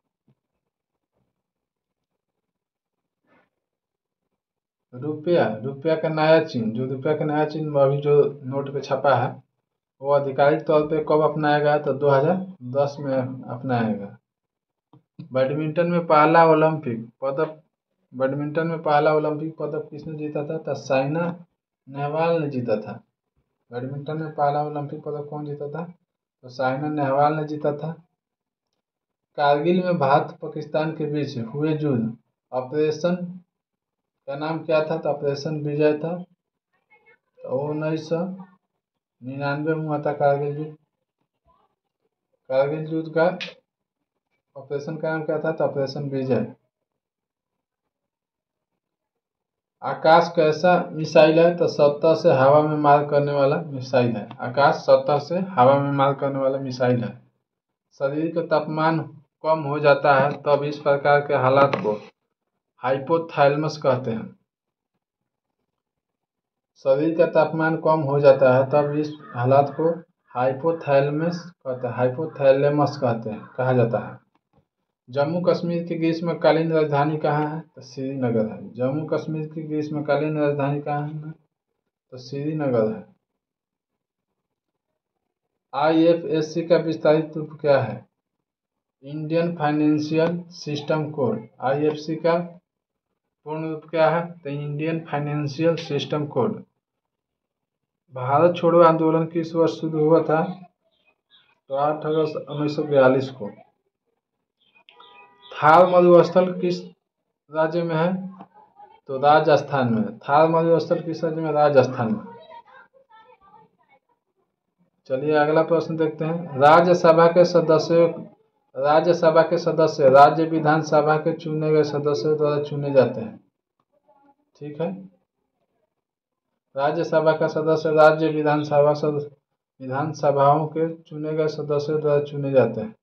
रुपया का नया चिन्ह, जो रुपया का नया चिन्ह अभी जो नोट पे छपा है, वो आधिकारिक तौर पे कब अपनाया गया? तो 2010 में अपनाया गया। बैडमिंटन में पहला ओलंपिक पदक किसने जीता था? तो साइना नेहवाल ने जीता था। बैडमिंटन में पहला ओलंपिक पदक कौन जीता था? तो साइना नेहवाल ने जीता था। कारगिल में भारत पाकिस्तान के बीच हुए युद्ध ऑपरेशन का नाम क्या था? तो ऑपरेशन विजय था। तो 1999 में हुआ था कारगिल युद्ध। कारगिल युद्ध का ऑपरेशन का नाम क्या था? तो ऑपरेशन विजय। आकाश कैसा मिसाइल है? तो सतह से हवा में मार करने वाला मिसाइल है। आकाश सतह से हवा में मार करने वाला मिसाइल है। शरीर का तापमान कम हो जाता है तब इस प्रकार के हालात को हाइपोथैलेमस कहते हैं। शरीर का तापमान कम हो जाता है तब इस हालात को हाइपोथैलेमस कहते हैं, कहा जाता है। जम्मू कश्मीर की ग्रीष्मकालीन राजधानी कहाँ है? तो श्रीनगर है। जम्मू कश्मीर की ग्रीष्मकालीन राजधानी कहाँ है? तो श्रीनगर है। आईएफएससी का विस्तारित रूप क्या है? Indian financial system code. IFSC का पूर्ण रूप क्या है? तो Indian financial system code. Bharat छोड़ो आंदोलन किस वर्ष शुरू हुआ था? तो 8 अगस्त 1942 को। थार मरुस्थल किस राज्य में है? तो राजस्थान में। थार मरुस्थल किस राज्य में? राजस्थान में। चलिए अगला प्रश्न देखते हैं। राज्यसभा के सदस्य राज्य विधानसभा के चुने गए सदस्यों द्वारा चुने जाते हैं। ठीक है, राज्यसभा का सदस्य राज्य विधानसभाओं के चुने गए सदस्यों द्वारा चुने जाते हैं।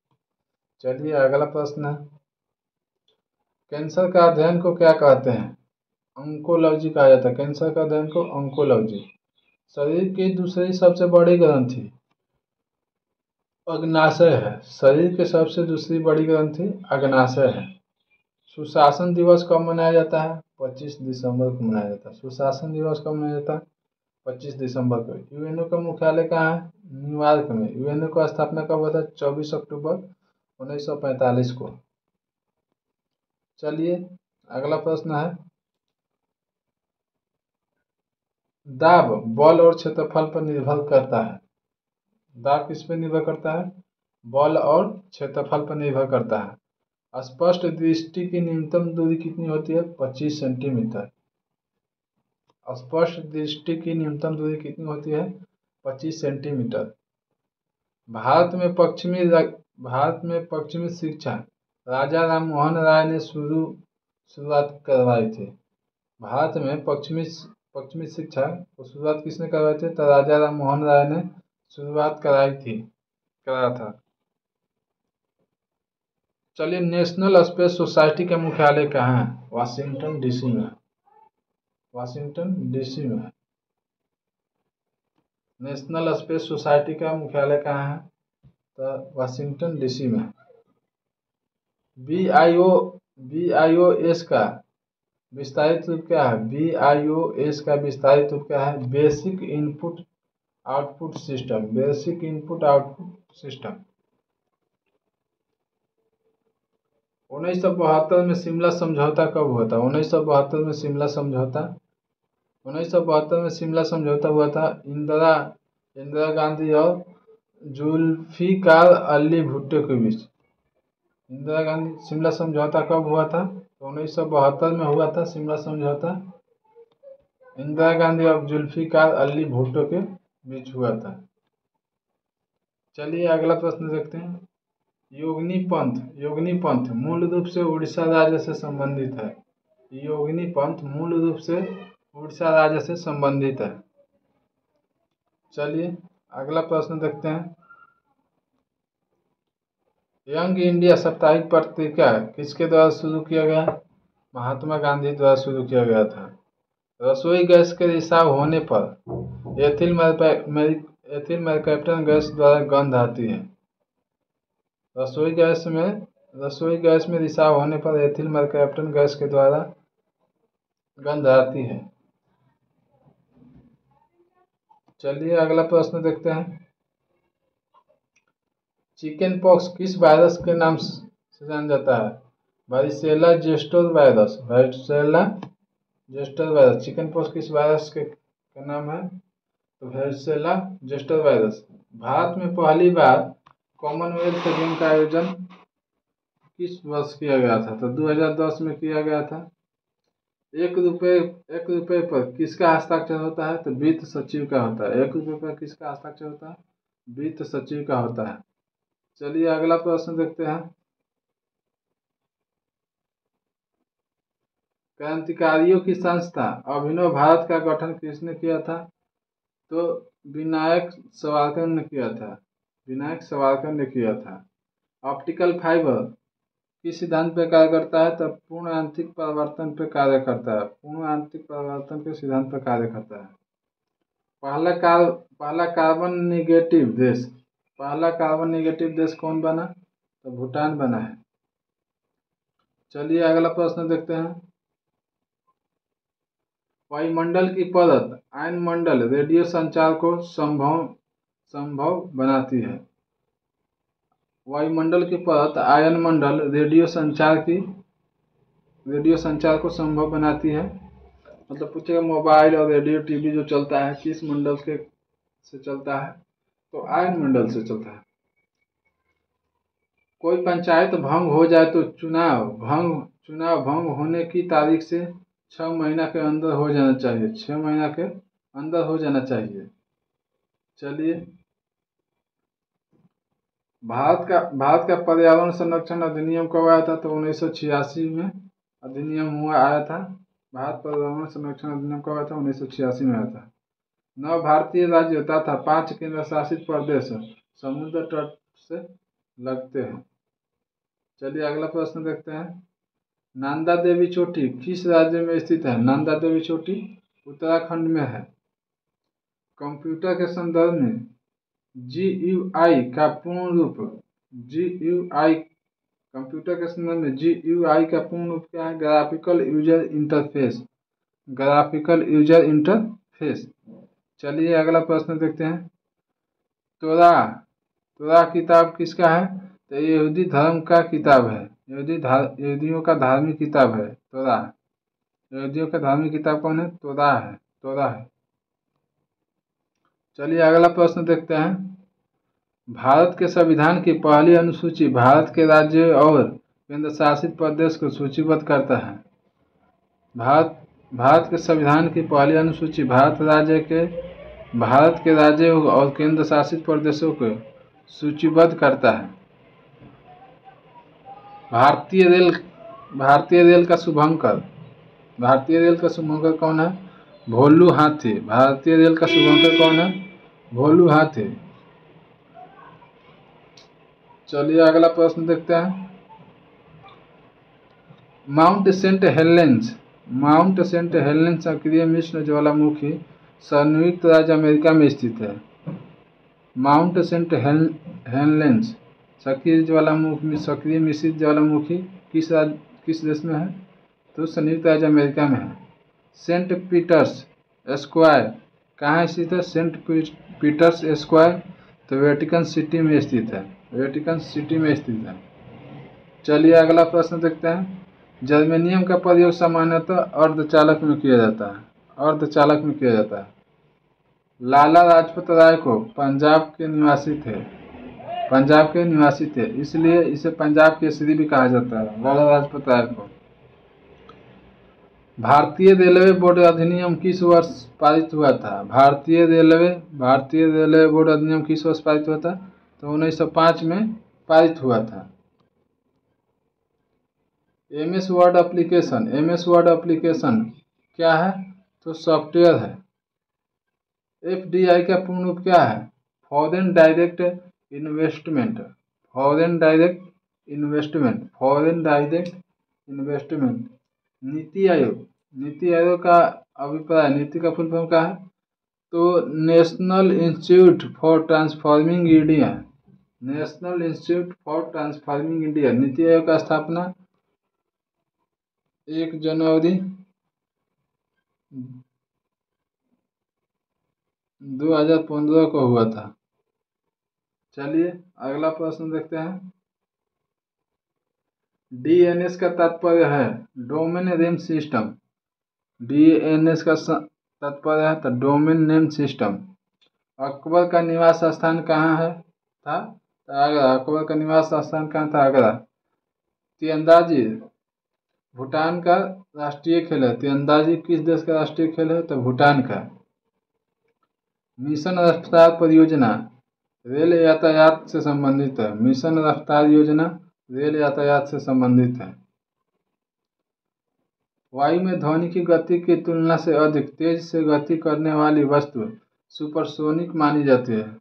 चलिए अगला प्रश्न है। कैंसर का अध्ययन को क्या कहते हैं? ऑन्कोलॉजी कहा जाता है। कैंसर का अध्ययन को ऑन्कोलॉजी। शरीर की दूसरी सबसे बड़ी ग्रंथि अग्नाशय है। शरीर के सबसे दूसरी बड़ी ग्रंथि अग्नाशय है। सुशासन दिवस कब मनाया जाता है? 25 दिसंबर को मनाया जाता है। सुशासन दिवस कब मनाया जाता है? 25 दिसंबर को। यूएनओ का मुख्यालय कहाँ है? न्यूयॉर्क में। यूएनओ का स्थापना कब हुआ था? 24 अक्टूबर 1945 को। चलिए अगला प्रश्न है। दाब बल और क्षेत्रफल पर निर्भर करता है। दाब किस पर निर्भर करता है? बल और क्षेत्रफल पर निर्भर करता है। स्पष्ट दृष्टि की न्यूनतम दूरी कितनी होती है? 25 सेंटीमीटर। स्पष्ट दृष्टि की न्यूनतम दूरी कितनी होती है? 25 सेंटीमीटर। भारत में पश्चिमी शिक्षा राजा राम मोहन राय ने शुरुआत करवाई थी। भारत में पश्चिमी शिक्षा को शुरुआत किसने करवाई थी? तो राजा राम मोहन राय ने शुरुआत कराया था। चलिए नेशनल स्पेस सोसाइटी का मुख्यालय कहाँ है? वाशिंगटन डीसी में। वाशिंगटन डीसी में नेशनल स्पेस सोसाइटी का मुख्यालय कहाँ है? तो वाशिंगटन डीसी में। BIOS का विस्तारित रूप क्या है? BIOS का विस्तारित रूप क्या है? Basic input output system. Basic input output system. 1972 में शिमला समझौता कब हुआ था? 1972 में शिमला समझौता हुआ था इंदिरा गांधी और जुल्फिकार अली भुट्टो के बीच। इंदिरा गांधी शिमला समझौता कब हुआ था? तो 1972 में हुआ था शिमला समझौता। इंदिरा गांधी और जुल्फिकार अली भुट्टो के बीच हुआ था। चलिए अगला प्रश्न देखते हैं। योगिनी पंथ मूल रूप से उड़ीसा राज्य से संबंधित है। योगिनी पंथ मूल रूप से उड़ीसा राज्य से संबंधित है। चलिए अगला प्रश्न देखते हैं। यंग इंडिया साप्ताहिक पत्रिका किसके द्वारा शुरू किया गया? महात्मा गांधी द्वारा शुरू किया गया था। रसोई गैस के रिसाव होने पर एथिल मैरकैप्टन गैस द्वारा गंध आती है। रसोई गैस में रिसाव होने पर एथिल मैरकैप्टन गैस के द्वारा गंध आती है। चलिए अगला प्रश्न देखते हैं। चिकन पॉक्स किस वायरस के नाम से जाना जाता है? वारिसेला जोस्टर वायरस। चिकन पॉक्स किस वायरस का नाम है? तो वारिसेला जोस्टर वायरस। भारत में पहली बार कॉमनवेल्थ गेम का आयोजन किस वर्ष किया गया था? तो 2010 में किया गया था। 1 रुपये पर किसका हस्ताक्षर होता है? तो वित्त सचिव का होता है। 1 रुपये पर किसका हस्ताक्षर होता है? वित्त सचिव का होता है। चलिए अगला प्रश्न देखते हैं। क्रांतिकारियों की संस्था अभिनव भारत का गठन किसने किया था? तो विनायक सावरकर ने किया था। ऑप्टिकल फाइबर किस सिद्धांत पर कार्य करता है? तो पूर्ण आंतरिक परिवर्तन पर कार्य करता है। पूर्ण आंतरिक परिवर्तन के सिद्धांत पर कार्य करता है। पहला कार्बन निगेटिव देश कौन बना? तो भूटान बना है। चलिए अगला प्रश्न देखते हैं। वायुमंडल की परत आयनमंडल रेडियो संचार को संभव बनाती है। वायुमंडल की परत आयनमंडल रेडियो संचार को संभव बनाती है। मतलब पूछेगा मोबाइल और रेडियो टीवी जो चलता है किस मंडल से चलता है? तो आयनमंडल से चलता है। कोई पंचायत भंग हो जाए तो चुनाव भंग होने की तारीख से 6 महीना के अंदर हो जाना चाहिए। 6 महीना के अंदर हो जाना चाहिए। चलिए भारत का पर्यावरण संरक्षण अधिनियम कब आया था? तो 1986 में अधिनियम आया था। भारत पर्यावरण संरक्षण अधिनियम कब आया था? 1986 में आया था। 9 भारतीय राज्य तथा 5 केंद्र शासित प्रदेश समुद्र तट से लगते हैं। चलिए अगला प्रश्न देखते हैं। नंदा देवी चोटी किस राज्य में स्थित है? नंदा देवी चोटी उत्तराखंड में है। कंप्यूटर के संदर्भ में GUI का पूर्ण रूप GUI कंप्यूटर के संदर्भ में GUI का पूर्ण रूप क्या है? Graphical user interface. Graphical user interface. चलिए अगला प्रश्न देखते हैं। तोरा किताब किसका है? तो यहूदी धर्म का किताब है। यहूदियों का धार्मिक किताब है तोरा। यहूदियों का धार्मिक किताब कौन है? तोरा है। चलिए अगला प्रश्न देखते हैं। भारत के संविधान की पहली अनुसूची भारत के राज्य और केंद्र शासित प्रदेश को सूचीबद्ध करता है। भारत के संविधान की पहली अनुसूची भारत के राज्य और केंद्र शासित प्रदेशों को सूचीबद्ध करता है। भारतीय रेल का शुभंकर कौन है? भोलू हाथी। भारतीय रेल का शुभंकर कौन है? भोलू हाथी। चलिए अगला प्रश्न देखते हैं। माउंट सेंट हेलेंस सक्रिय मिश्र ज्वालामुखी संयुक्त राज्य अमेरिका में स्थित है। माउंट सेंट हेलेंस सक्रिय मिश्रित ज्वालामुखी किस देश में है? तो संयुक्त राज्य अमेरिका में है। सेंट पीटर्स स्क्वायर कहाँ स्थित है? सेंट पीटर्स स्क्वायर तो वेटिकन सिटी में स्थित है। चलिए अगला प्रश्न देखते हैं। जर्मेनियम का प्रयोग सामान्यतः अर्धचालक में किया जाता है। लाला लाजपत राय को पंजाब के निवासी थे, इसलिए इसे पंजाब केसरी भी कहा जाता है। लाला लाजपत राय को। भारतीय रेलवे बोर्ड अधिनियम किस वर्ष पारित हुआ था? भारतीय रेलवे बोर्ड अधिनियम किस वर्ष पारित हुआ था? तो 1905 में पारित हुआ था। MS वर्ड एप्लीकेशन क्या है? तो सॉफ्टवेयर है। FDI का पूर्ण रूप क्या है? Foreign direct investment. NITI Aayog का अभिप्राय, नीति का फुल फॉर्म क्या है? तो national institute for transforming India. NITI Aayog का स्थापना 1 जनवरी 2015 को हुआ था। चलिए अगला प्रश्न देखते हैं। DNS का तात्पर्य है डोमेन नेम सिस्टम। DNS का तात्पर्य है तो डोमेन नेम सिस्टम। अकबर का निवास स्थान कहाँ था? आगरा। अकबर का निवास स्थान कहाँ था? आगरा। तीरंदाजी भूटान का राष्ट्रीय खेल है। तीरंदाजी किस देश का राष्ट्रीय खेल है? तो भूटान का। मिशन रफ्तार परियोजना रेल यातायात से संबंधित है। मिशन रफ्तार योजना रेल यातायात से संबंधित है। वायु में ध्वनि की गति की तुलना से अधिक तेज से गति करने वाली वस्तु सुपरसोनिक मानी जाती है।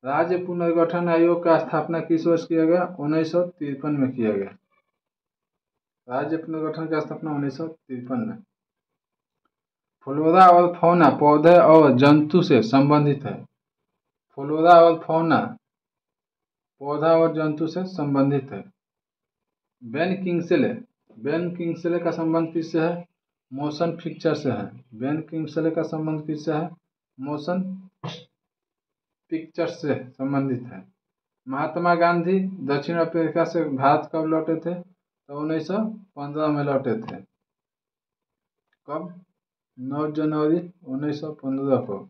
राज्य पुनर्गठन आयोग का स्थापना किस वर्ष किया गया? 1953 में किया गया। राज्य पुनर्गठन की स्थापना 1953 में। फ्लोरा और फौना पौधे और जंतु से संबंधित है। फ्लोरा और फौना पौधा और जंतु से संबंधित है। बेन किंगसले का संबंध किससे है? मोशन पिक्चर से है। बेन किंगसले का संबंध किससे है? मोशन पिक्चर से संबंधित है। महात्मा गांधी दक्षिण अफ्रीका से भारत कब लौटे थे? तो 1915 में लौटे थे। कब? 9 जनवरी 1915 को।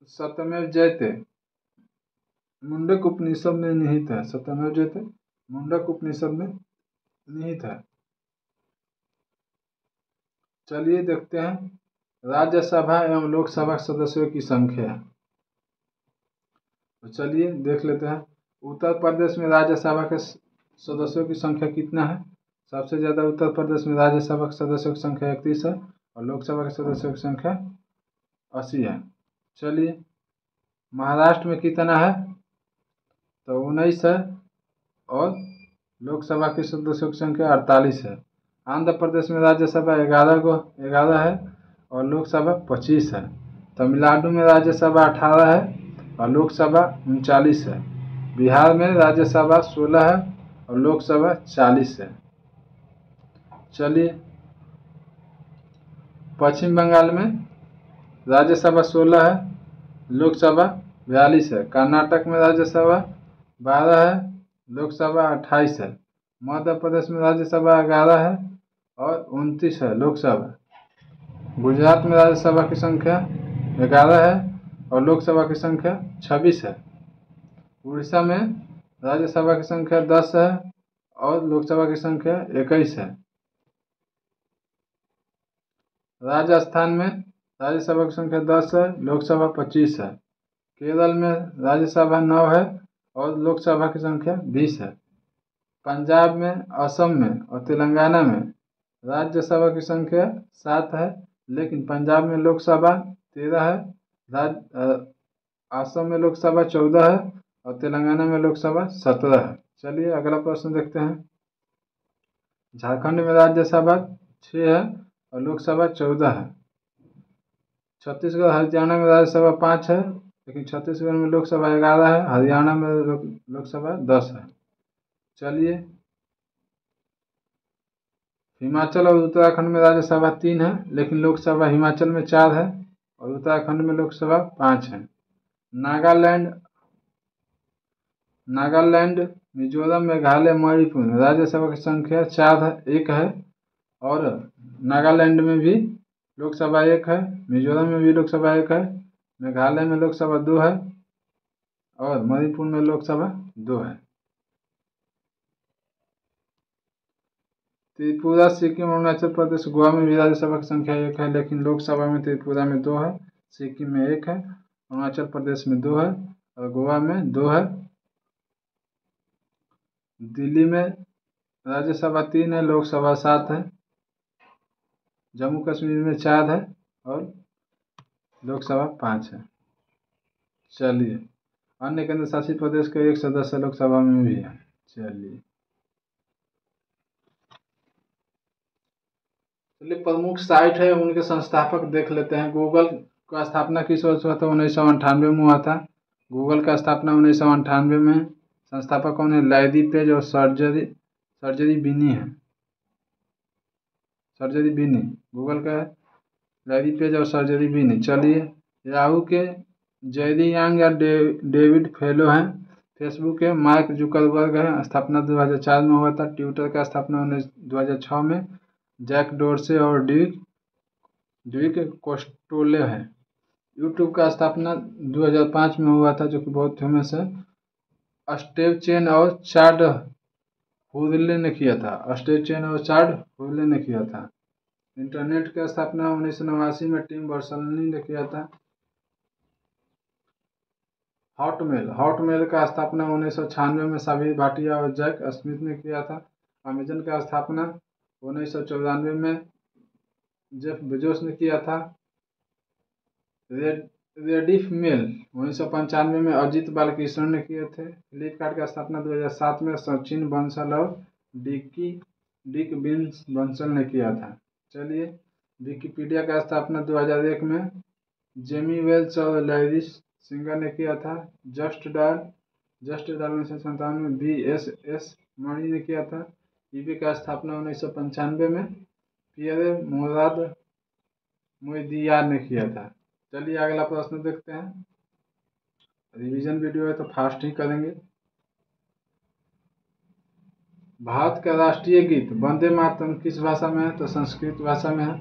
सत्यमेव जयते मुंडक उपनिषद में निहित है। सत्यमेव जयते मुंडक उपनिषद में निहित है। चलिए देखते हैं राज्यसभा एवं लोकसभा सदस्यों की संख्या। तो चलिए देख लेते हैं। उत्तर प्रदेश में राज्यसभा के सदस्यों की संख्या कितना है? सबसे ज़्यादा उत्तर प्रदेश में राज्यसभा के सदस्यों की संख्या 31 है और लोकसभा के सदस्यों की संख्या 80 है। चलिए महाराष्ट्र में कितना है? तो 19 है और लोकसभा के सदस्यों की संख्या 48 है। आंध्र प्रदेश में राज्यसभा 11 है और लोकसभा 25 है। तमिलनाडु में राज्यसभा 18 है और लोकसभा 39 है। बिहार में राज्यसभा 16 है और लोकसभा 40 है। चलिए पश्चिम बंगाल में राज्यसभा 16 है, लोकसभा 42 है। कर्नाटक में राज्यसभा 12 है, लोकसभा 28 है। मध्य प्रदेश में राज्यसभा 11 है और 29 है लोकसभा। गुजरात में राज्यसभा की संख्या 11 है और लोकसभा की संख्या 26 है। उड़ीसा में राज्यसभा की संख्या 10 है और लोकसभा की संख्या 21 है। राजस्थान में राज्यसभा की संख्या 10 है, लोकसभा 25 है। केरल में राज्यसभा 9 है और लोकसभा की संख्या 20 है। पंजाब में, असम में और तेलंगाना में राज्यसभा की संख्या 7 है, लेकिन पंजाब में लोकसभा 13 है, असम में लोकसभा 14 है और तेलंगाना में लोकसभा 17 है। चलिए अगला प्रश्न देखते हैं। झारखंड में राज्यसभा 6 है और लोकसभा 14 है। छत्तीसगढ़ हरियाणा में राज्यसभा 5 है, लेकिन छत्तीसगढ़ में लोकसभा 11 है, हरियाणा में लोकसभा 10 है। चलिए हिमाचल और उत्तराखंड में राज्यसभा 3 है, लेकिन लोकसभा हिमाचल में 4 है और उत्तराखंड में लोकसभा 5 है। नागालैंड, मिजोरम, मेघालय, मणिपुर में राज्यसभा की संख्या 1 है और नागालैंड में भी लोकसभा 1 है, मिजोरम में भी लोकसभा 1 है, मेघालय में लोकसभा 2 है और मणिपुर में लोकसभा 2 है। त्रिपुरा, सिक्किम, अरुणाचल प्रदेश, गोवा में भी राज्यसभा की संख्या 1 है, लेकिन लोकसभा में त्रिपुरा में 2 है, सिक्किम में 1 है, अरुणाचल प्रदेश में 2 है और गोवा में 2 है। दिल्ली में राज्यसभा 3 है, लोकसभा 7 है। जम्मू कश्मीर में 4 है और लोकसभा 5 है। चलिए अन्य केंद्र शासित प्रदेश के 1 सदस्य लोकसभा में भी है। चलिए प्रमुख साइट है उनके संस्थापक देख लेते हैं। गूगल का स्थापना किस वर्ष हुआ था? 1998 में हुआ था। गूगल का स्थापना 1998 में। संस्थापक कौन है? लैरी पेज और सर्जरी बिनी है। सर्जरी बिनी गूगल का है, लैरी पेज और सर्जरी बिनी। चलिए याहू के जेरी यांग या डेविड फेलो हैं। फेसबुक के मार्क जुकरबर्ग है, स्थापना 2004 में हुआ था। ट्विटर का स्थापना 2006 में जैक डोर्से और ड्विक कोस्टोले है। यूट्यूब का स्थापना 2005 में हुआ था, जो कि बहुत फेमस है। स्टेव चेन और चार्ड हुरले ने किया था। स्टेव चेन और चार्ड हुरले ने किया था। इंटरनेट की स्थापना 1989 में टिम बर्नर्स-ली ने किया था। हॉटमेल का स्थापना 1996 में साबिर भाटिया और जैक स्मिथ ने किया था। अमेजन का स्थापना 1994 में जेफ बेजोस ने किया था। रेडिफ मेल 1995 में अजित बालकृष्णन ने किए थे। फ्लिपकार्ट का स्थापना 2007 में सचिन बंसल और डिक बंसल ने किया था। चलिए विकिपीडिया का स्थापना 2001 में जेमी वेल्स और लैरी सिंगर ने किया था। जस्ट डायल 1997 में BSS मणि ने किया था। ईबे का स्थापना 1995 में पियरे मोइदियार ने किया था। चलिए अगला प्रश्न देखते हैं। रिवीजन वीडियो है तो फास्ट ही करेंगे। भारत का राष्ट्रीय गीत वंदे मातरम किस भाषा में है? तो संस्कृत भाषा में है।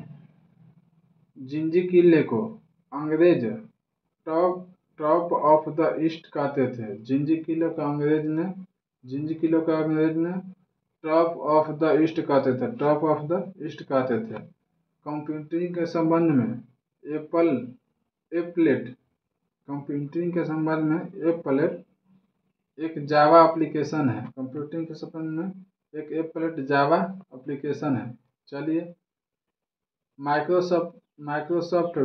जिंजीकिले को अंग्रेज टॉप ऑफ द ईस्ट कहते थे। जिंजीकिलो का अंग्रेज ने टॉप ऑफ द ईस्ट कहते थे। टॉप ऑफ द ईस्ट कहते थे। कंप्यूटिंग के संबंध में एप्लेट कंप्यूटिंग के संबंध में एप्लेट एक जावा एप्लीकेशन है। कंप्यूटिंग के संबंध में एक एप्लेट जावा एप्लीकेशन है। चलिए, माइक्रोसॉफ्ट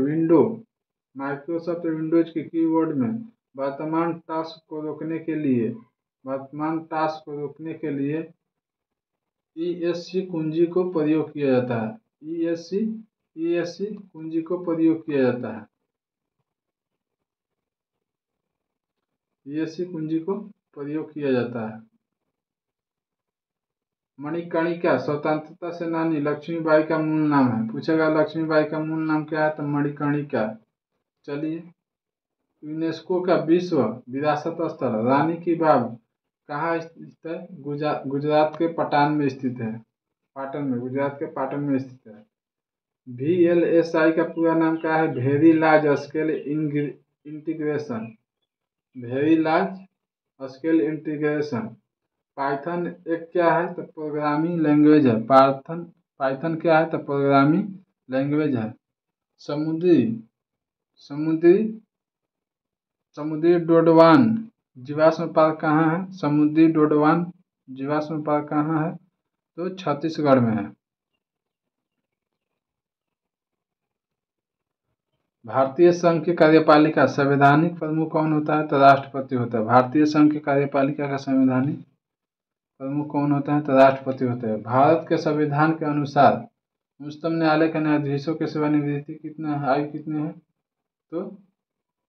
विंडोज के कीबोर्ड में वर्तमान टास्क को रोकने के लिए ESC कुंजी को प्रयोग किया जाता है। ESC कुंजी को प्रयोग किया जाता है। ESC कुंजी को प्रयोग किया जाता है। मणिकर्णिका स्वतंत्रता सेनानी लक्ष्मीबाई का मूल नाम है। पूछेगा लक्ष्मीबाई का मूल नाम क्या है, तो मणिकर्णिका। चलिए, यूनेस्को का विश्व विरासत स्थल रानी की बाव कहाँ स्थित है? गुजरात के पाटन में स्थित है। गुजरात के पाटन में स्थित है। VLSI का पूरा नाम क्या है? Very large scale integration. Very large scale integration. Python एक क्या है? तो प्रोग्रामिंग लैंग्वेज है। पाइथन क्या है? तो प्रोग्रामिंग लैंग्वेज है। समुद्री डोडवान जीवाश्म पार्क कहाँ है? समुद्री डोडवान जीवाश्म पार्क कहाँ है? तो छत्तीसगढ़ में है। भारतीय संघ की कार्यपालिका संवैधानिक प्रमुख कौन होता है? तो राष्ट्रपति होता है। भारतीय संघ की कार्यपालिका का संवैधानिक प्रमुख कौन होता है? तो राष्ट्रपति होता है। भारत के संविधान के अनुसार उच्चतम न्यायालय के न्यायाधीशों की सेवानिवृत्ति आयु कितनी है? तो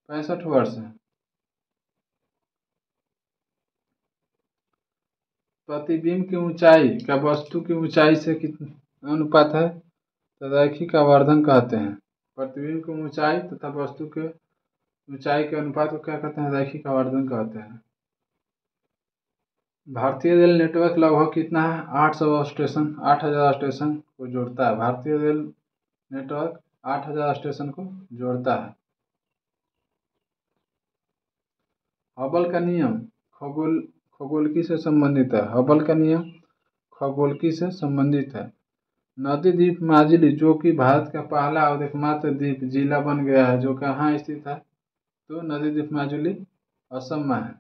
65 वर्ष है। प्रतिबिंब की ऊंचाई का वस्तु की ऊंचाई से कितना अनुपात है? तो रैखिक आवर्धन कहते हैं। प्रतिबिंब की ऊंचाई तथा वस्तु के ऊंचाई के अनुपात को क्या कहते हैं? रैखिक आवर्धन कहते हैं। भारतीय रेल नेटवर्क लगभग कितना है? 8000 स्टेशन को जोड़ता है। भारतीय रेल नेटवर्क 8000 स्टेशन को जोड़ता है। हबल का नियम खगोलकी से संबंधित है। हबल का नियम खगोलकी से संबंधित है। नदी द्वीप माजुली जो कि भारत का पहला और एकमात्र द्वीप जिला बन गया है, जो कहाँ स्थित है? तो नदी द्वीप माजुली असम में है।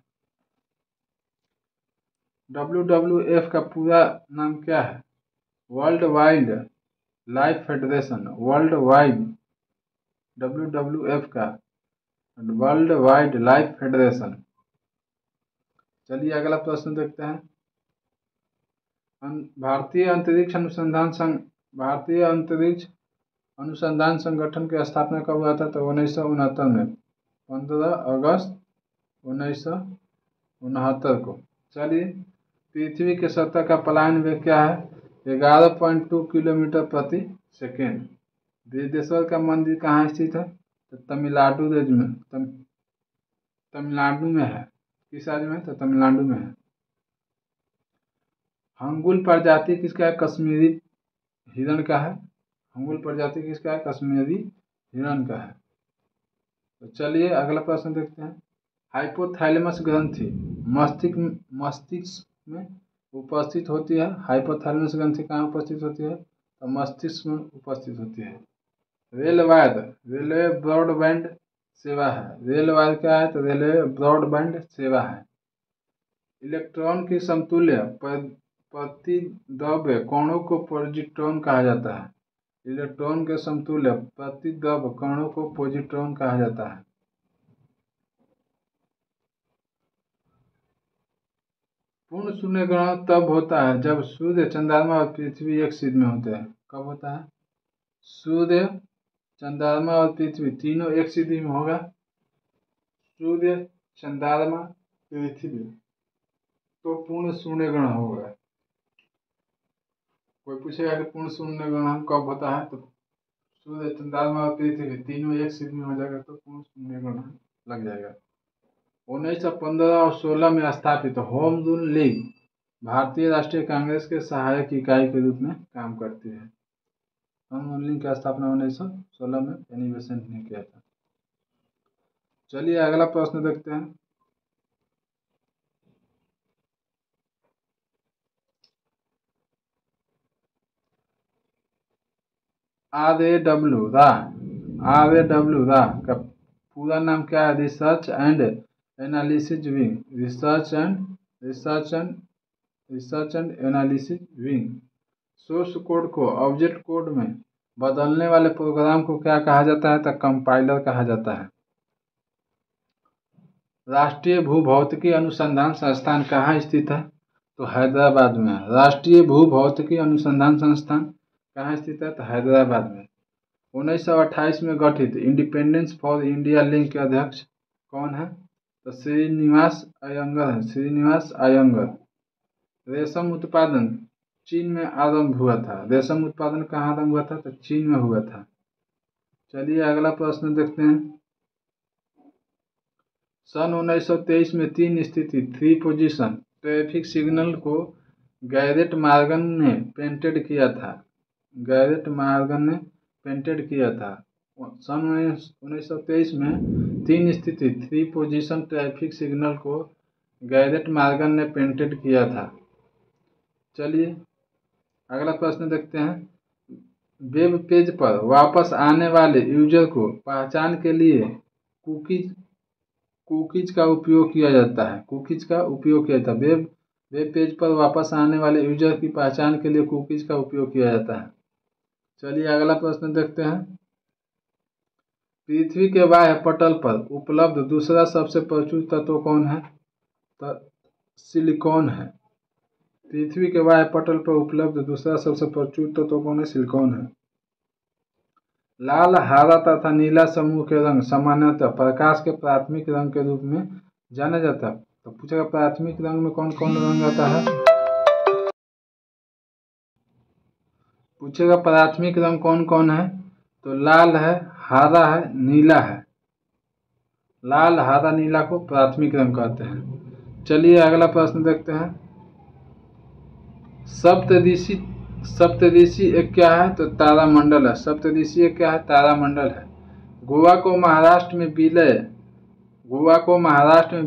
WWF का पूरा नाम क्या है? World wild life federation. WWF का वर्ल्ड वाइल्ड लाइफ फेडरेशन। चलिए, अगला प्रश्न देखते हैं। भारतीय अंतरिक्ष अनुसंधान संगठन की स्थापना कब हुआ था? तो 1969 में, 15 अगस्त 1969 को। चलिए, पृथ्वी के सतह का पलायन वेग क्या है? 11.2 किलोमीटर प्रति सेकेंड। बृहदेश्वर का मंदिर कहाँ स्थित है? तो तमिलनाडु राज्य में। तमिलनाडु में है। किस राज्य में? तो तमिलनाडु में है। हंगुल प्रजाति किसका है? कश्मीरी हिरण का है। हंगुल प्रजाति किसका है? कश्मीरी हिरण का है। तो चलिए, अगला प्रश्न देखते हैं। हाइपोथैलेमस ग्रंथि मस्तिष्क में उपस्थित होती है। हाइपोथैलेमस ग्रंथि कहाँ उपस्थित होती है? तो मस्तिष्क में उपस्थित होती है। रेलवे ब्रॉडबैंड सेवा है। रेल वायर क्या है? तो रेलवे ब्रॉडबैंड सेवा है। इलेक्ट्रॉन की समतुल्य प्रतिद्रव्य कणों को पॉजिट्रॉन कहा जाता है। इलेक्ट्रॉन के समतुल्य प्रतिद्रव्य कणों को पॉजिट्रॉन कहा जाता है। पूर्ण शून्य ग्रहण तब होता है जब सूर्य, चंद्रमा और पृथ्वी एक सिर में होते हैं। कब होता है? सूर्य, चंद्रमा और पृथ्वी तीनों एक सिद्धि में होगा। सूर्य, चंद्रमा, पृथ्वी, तो पूर्ण शून्य ग्रहण होगा। कोई पूछेगा कि पूर्ण शून्य ग्रहण कब होता है? तो सूर्य, चंद्रमा और पृथ्वी तीनों एक सिद्धि में हो जाएगा तो पूर्ण शून्य ग्रहण लग जाएगा। 1915 और 16 में स्थापित होम रूल लीग भारतीय राष्ट्रीय कांग्रेस के सहायक इकाई के रूप में काम करती है। होम रूल लीग की स्थापना 1916 में एनी बेसेंट ने किया था। चलिए, अगला प्रश्न देखते हैं। RAW रा का पूरा नाम क्या है? Research and analysis wing. Research and analysis wing. Source code को ऑब्जेक्ट कोड में बदलने वाले प्रोग्राम को क्या कहा जाता है? तो कंपाइलर कहा जाता है। राष्ट्रीय भूभौतिकी अनुसंधान संस्थान कहाँ स्थित है? तो हैदराबाद में है। राष्ट्रीय भूभौतिकी अनुसंधान संस्थान कहाँ स्थित है? तो हैदराबाद में। 1928 में गठित इंडिपेंडेंस फॉर इंडिया लिंक के अध्यक्ष कौन है? तो श्रीनिवास अयंगर है। श्रीनिवास अयंगर। रेशम उत्पादन चीन में आरंभ हुआ था। रेशम उत्पादन कहाँ आरंभ हुआ था? तो चीन में हुआ था। चलिए अगला प्रश्न देखते हैं। सन 1923 में 3 स्थिति 3 पोजीशन ट्रैफिक सिग्नल को गैरेट मॉर्गन ने पेटेंट किया था। गैरेट मॉर्गन ने पेटेंट किया था। सन 1923 में 3 स्थिति 3 पोजीशन ट्रैफिक सिग्नल को गैरेट मॉर्गन ने पेटेंट किया था। चलिए अगला प्रश्न देखते हैं। वेब पेज पर वापस आने वाले यूजर को पहचान के लिए कुकीज का उपयोग किया जाता है। कुकीज का उपयोग किया जाता है। वेब पेज पर वापस आने वाले यूजर की पहचान के लिए कुकीज का उपयोग किया जाता है। चलिए अगला प्रश्न देखते हैं। पृथ्वी के बाह्य पटल पर उपलब्ध दूसरा सबसे प्रचुर तत्व कौन है? तो सिलिकॉन है। पृथ्वी के बाह्य पटल पर उपलब्ध दूसरा सबसे प्रचुर तत्व कौन है? सिलिकॉन है। लाल, हरा तथा नीला समूह के रंग सामान्यतः प्रकाश के प्राथमिक रंग के रूप में जाना जाता है। तो पूछेगा प्राथमिक रंग में कौन कौन रंग आता है? पूछेगा प्राथमिक रंग कौन कौन है? तो लाल है, हरा है, नीला है। लाल, हरा, नीला को प्राथमिक रंग कहते हैं। चलिए अगला प्रश्न देखते हैं। सप्तऋषि एक क्या है? तो तारामंडल है। सप्तऋषि एक क्या है? तारामंडल है। गोवा को महाराष्ट्र में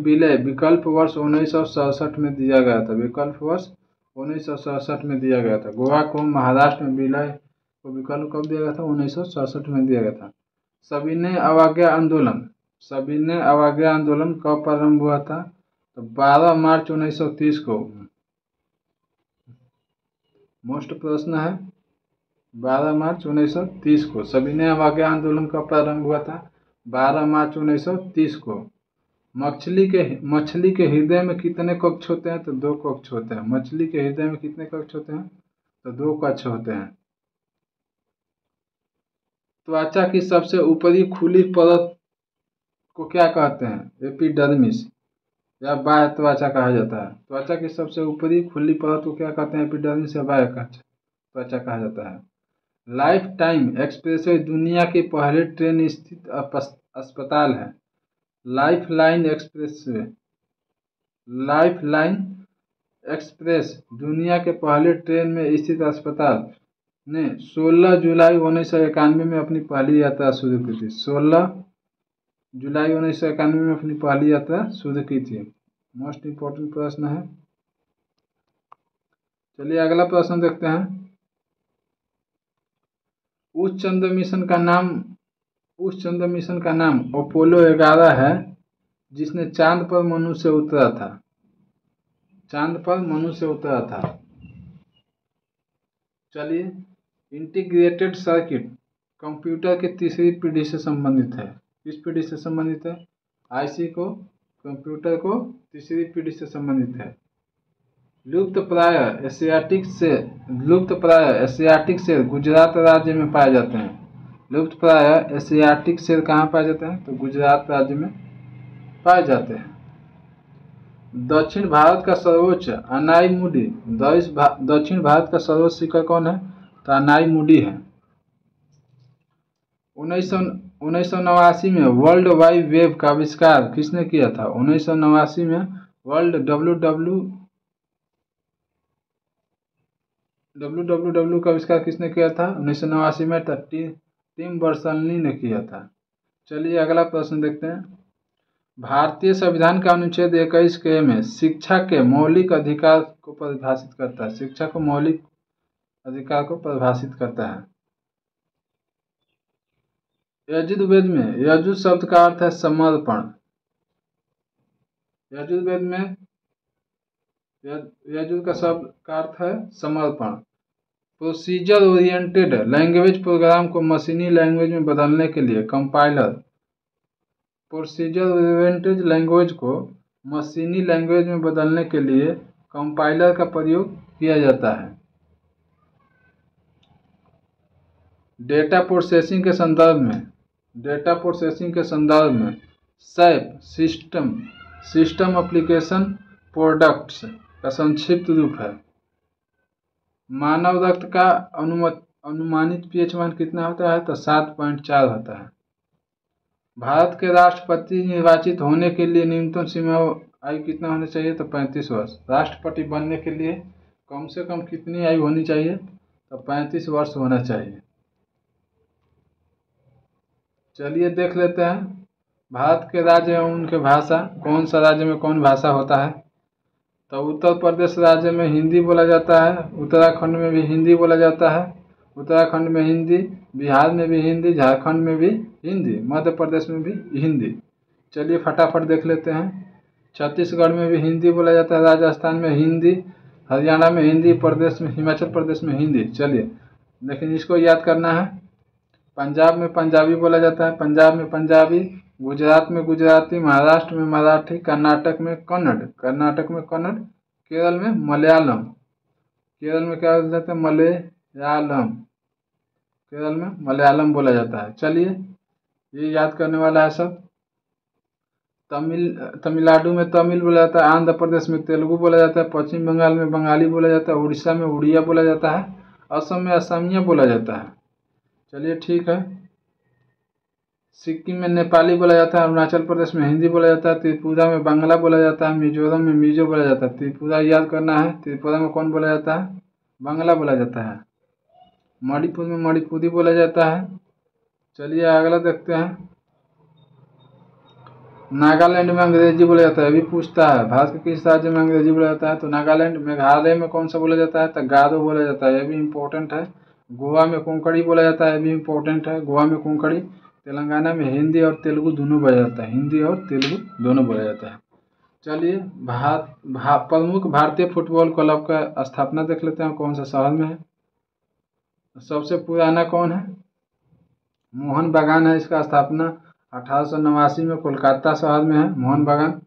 विलय विकल्प वर्ष 1967 में दिया गया था। विकल्प वर्ष 1967 में दिया गया था। गोवा को महाराष्ट्र में विलय को विकल्प कब दिया गया था? 1967 में दिया गया था। सविनय अवज्ञा आंदोलन कब प्रारंभ हुआ था? तो 12 मार्च 1930 को। मोस्ट प्रश्न है। 12 मार्च 1930 को सविनय अवज्ञा आंदोलन कब प्रारंभ हुआ था? 12 मार्च 1930 को। मछली के हृदय में कितने कक्ष होते हैं? तो 2 कक्ष होते हैं। मछली के हृदय में कितने कक्ष होते हैं? तो 2 कक्ष होते हैं। त्वचा की सबसे ऊपरी खुली परत को क्या कहते हैं? एपिडर्मिस या बाह्य त्वचा कहा जाता है। त्वचा की सबसे ऊपरी खुली परत को क्या कहते हैं? एपिडर्मिस या बाह्य त्वचा कहा जाता है। लाइफ टाइम एक्सप्रेसवे दुनिया के पहले ट्रेन स्थित अस्पताल है। लाइफलाइन एक्सप्रेस दुनिया के पहले ट्रेन में स्थित अस्पताल ने 16 जुलाई 1991 में अपनी पहली यात्रा शुरू की थी। 16 जुलाई 1991 में अपनी पहली यात्रा शुरू की थी। मोस्ट इम्पोर्टेंट प्रश्न है। चलिए अगला प्रश्न देखते हैं। उस चंद्र मिशन का नाम अपोलो 11 है जिसने चांद पर मनुष्य उतरा था। चलिए इंटीग्रेटेड सर्किट कंप्यूटर की तीसरी पीढ़ी से संबंधित है। किस पीढ़ी से संबंधित है? आईसी को कंप्यूटर को तीसरी पीढ़ी से संबंधित है। लुप्तप्राय एशियाटिक शेर गुजरात राज्य में पाए जाते हैं। लुप्तप्राय एशियाटिक शेर कहाँ पाए जाते हैं? तो गुजरात राज्य में पाए जाते हैं। दक्षिण भारत का सर्वोच्च अनाईमुडी दक्षिण भारत का सर्वोच्च शिखर कौन है? तो अनाईमुडी है। 1989 में वर्ल्ड वाइड वेब का आविष्कार किसने किया था? 1989 में वर्ल्ड www का आविष्कार किसने किया था? 1989 में टिम बर्नर्स-ली ने किया था। चलिए अगला प्रश्न देखते हैं। भारतीय संविधान का अनुच्छेद 21 के में शिक्षा के मौलिक अधिकार को परिभाषित करता है। शिक्षा को मौलिक अधिकार को परिभाषित करता है। यजुर्वेद में यजु शब्द का अर्थ है समर्पण। यजुर्वेद में यजु का शब्द का अर्थ है समर्पण। प्रोसीजर ओरिएंटेड लैंग्वेज प्रोग्राम को मशीनी लैंग्वेज में बदलने के लिए कंपाइलर। प्रोसीजर ओरिएंटेड लैंग्वेज को मशीनी लैंग्वेज में बदलने के लिए कंपाइलर का प्रयोग किया जाता है। डेटा प्रोसेसिंग के संदर्भ में सैप सिस्टम एप्लीकेशन प्रोडक्ट्स का संक्षिप्त रूप है। मानव रक्त का अनुमानित पीएच मान कितना होता है? तो 7.4 होता है। भारत के राष्ट्रपति निर्वाचित होने के लिए न्यूनतम सीमा आयु कितना होना चाहिए? तो 35 वर्ष। राष्ट्रपति बनने के लिए कम से कम कितनी आयु होनी चाहिए? तो 35 वर्ष होना चाहिए। चलिए देख लेते हैं भारत के राज्य एवं उनके भाषा। कौन सा राज्य में कौन भाषा होता है? तो उत्तर प्रदेश राज्य में हिंदी बोला जाता है, उत्तराखंड में भी हिंदी बोला जाता है, उत्तराखंड में हिंदी, बिहार में भी हिंदी, झारखंड में भी हिंदी, मध्य प्रदेश में भी हिंदी। चलिए फटाफट देख लेते हैं। छत्तीसगढ़ में भी हिंदी बोला जाता है, राजस्थान में हिंदी, हरियाणा में हिंदी, प्रदेश में हिमाचल प्रदेश में हिंदी। चलिए लेकिन इसको याद करना है। पंजाब में पंजाबी बोला जाता है, पंजाब में पंजाबी, गुजरात में गुजराती, महाराष्ट्र में मराठी, कर्नाटक में कन्नड़, केरल में मलयालम। केरल में क्या बोला जाता है? मलयालम। केरल में मलयालम बोला जाता है। चलिए ये याद करने वाला है सब। तमिलनाडु में तमिल बोला जाता है, आंध्र प्रदेश में तेलुगु बोला जाता है, पश्चिम बंगाल में बंगाली बोला जाता है, उड़ीसा में उड़िया बोला जाता है, असम में असमिया बोला जाता है। चलिए ठीक है। सिक्किम में नेपाली बोला जाता है, अरुणाचल प्रदेश में हिंदी बोला जाता है, त्रिपुरा में बांग्ला बोला जाता है, मिजोरम में मिजो बोला जाता है। त्रिपुरा याद करना है, त्रिपुरा में कौन बोला जाता है? बांग्ला बोला जाता है। मणिपुर में मणिपुरी बोला जाता है। चलिए अगला देखते हैं। नागालैंड में अंग्रेजी बोला जाता है। अभी पूछता है भारत के किस राज्य में अंग्रेजी बोला जाता है? तो नागालैंड। मेघालय में कौन सा बोला जाता है? तो गारो बोला जाता है। ये भी इम्पोर्टेंट है। गोवा में कोंकणी बोला जाता है। ये भी इम्पोर्टेंट है, गोवा में कोंकणी। तेलंगाना में हिंदी और तेलुगु दोनों बोला जाता है। हिंदी और तेलुगु दोनों बोला जाता है। चलिए प्रमुख भारतीय फुटबॉल क्लब का स्थापना देख लेते हैं, कौन सा शहर में है। सबसे पुराना कौन है? मोहन बागान है। इसका स्थापना 1889 में कोलकाता शहर में है। मोहन बागान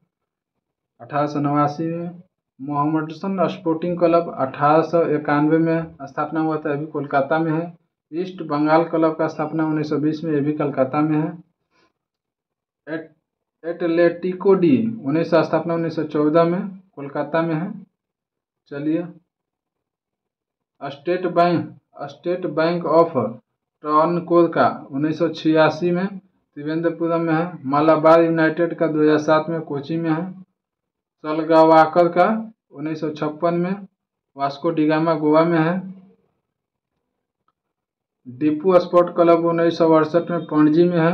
1889 में। मोहम्मडन स्पोर्टिंग क्लब 1891 में स्थापना हुआ था, अभी कोलकाता में है। ईस्ट बंगाल क्लब का स्थापना 1920 में, ये भी कोलकाता में है। एटलेटिको डी स्थापना 1914 में, कोलकाता में है। चलिए स्टेट बैंक ऑफ ट्रावनकोर का 1986 में त्रिवेंद्रपुरम में है। मालाबार यूनाइटेड का 2007 में कोची में है। सलगावाकर का 1956 में वास्को डिगामा गोवा में है। डिपू स्पोर्ट क्लब 1968 में पणजी में है।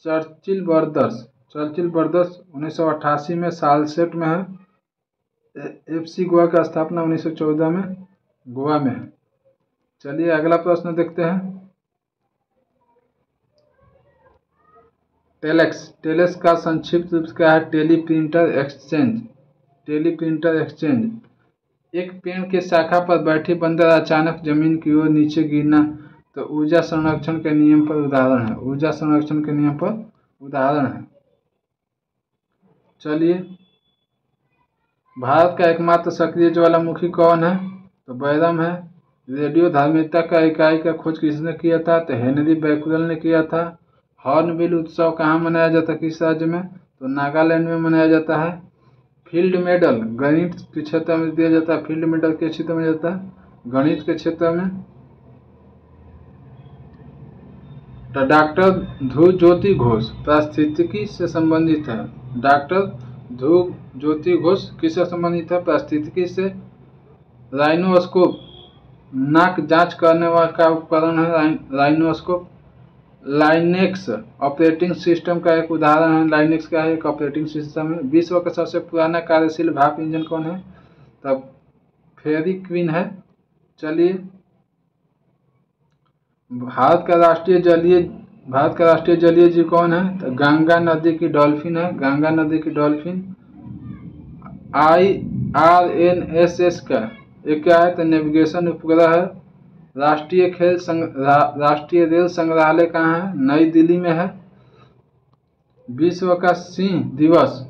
चर्चिल ब्रदर्स 1988 में सालसेट में है। एफसी गोवा का स्थापना 1914 में गोवा में है। चलिए अगला प्रश्न देखते हैं। टेलेक्स का संक्षिप्त रूप क्या है? Teleprinter exchange. एक पेड़ के शाखा पर बैठी बंदर अचानक जमीन की ओर नीचे गिरना तो ऊर्जा संरक्षण के नियम पर उदाहरण है। चलिए भारत का एकमात्र सक्रिय ज्वालामुखी कौन है? तो बैरम है। रेडियो धार्मिकता का इकाई का खोज किसने किया था? तो हेनरी बैकुलर ने किया था। हॉर्नबिल उत्सव कहाँ मनाया जाता है, किस राज्य में? तो नागालैंड में मनाया जाता है। फील्ड मेडल गणित के क्षेत्र में दिया जाता है। फील्ड मेडल के क्षेत्र में जाता है गणित के क्षेत्र में। तो डॉक्टर ध्रुव ज्योति घोष पारिस्थितिकी से संबंधित है। डॉक्टर ध्रुव ज्योति घोष किससे संबंधित है? पारिस्थितिकी से। राइनोस्कोप नाक जांच करने वाला का उपकरण है, राइनोस्कोप। लाइनेक्स ऑपरेटिंग सिस्टम का एक उदाहरण है। लाइनेक्स का एक ऑपरेटिंग सिस्टम है। विश्व का सबसे पुराना कार्यशील भाप इंजन कौन है? तब फेरी क्वीन है। चलिए भारत का राष्ट्रीय जलीय भारत का राष्ट्रीय जलीय जीव कौन है? तो गंगा नदी की डॉल्फिन है, गंगा नदी की डॉल्फिन। IRNSS का ये क्या है? तो नेविगेशन उपग्रह है। राष्ट्रीय रेल संग्रहालय कहाँ है? नई दिल्ली में है। विश्व का सिंह दिवस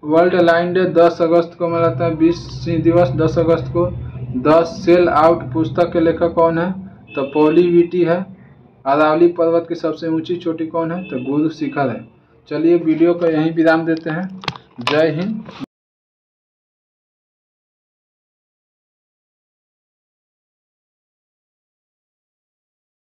वर्ल्ड लाइन डे 10 अगस्त को मनाता है। विश्व सिंह दिवस 10 अगस्त को। द सेल आउट पुस्तक के लेखक कौन है? तो पॉली विटी है। अरावली पर्वत की सबसे ऊंची चोटी कौन है? तो गुरु शिखर है। चलिए वीडियो को यहीं विराम देते हैं। जय हिंद।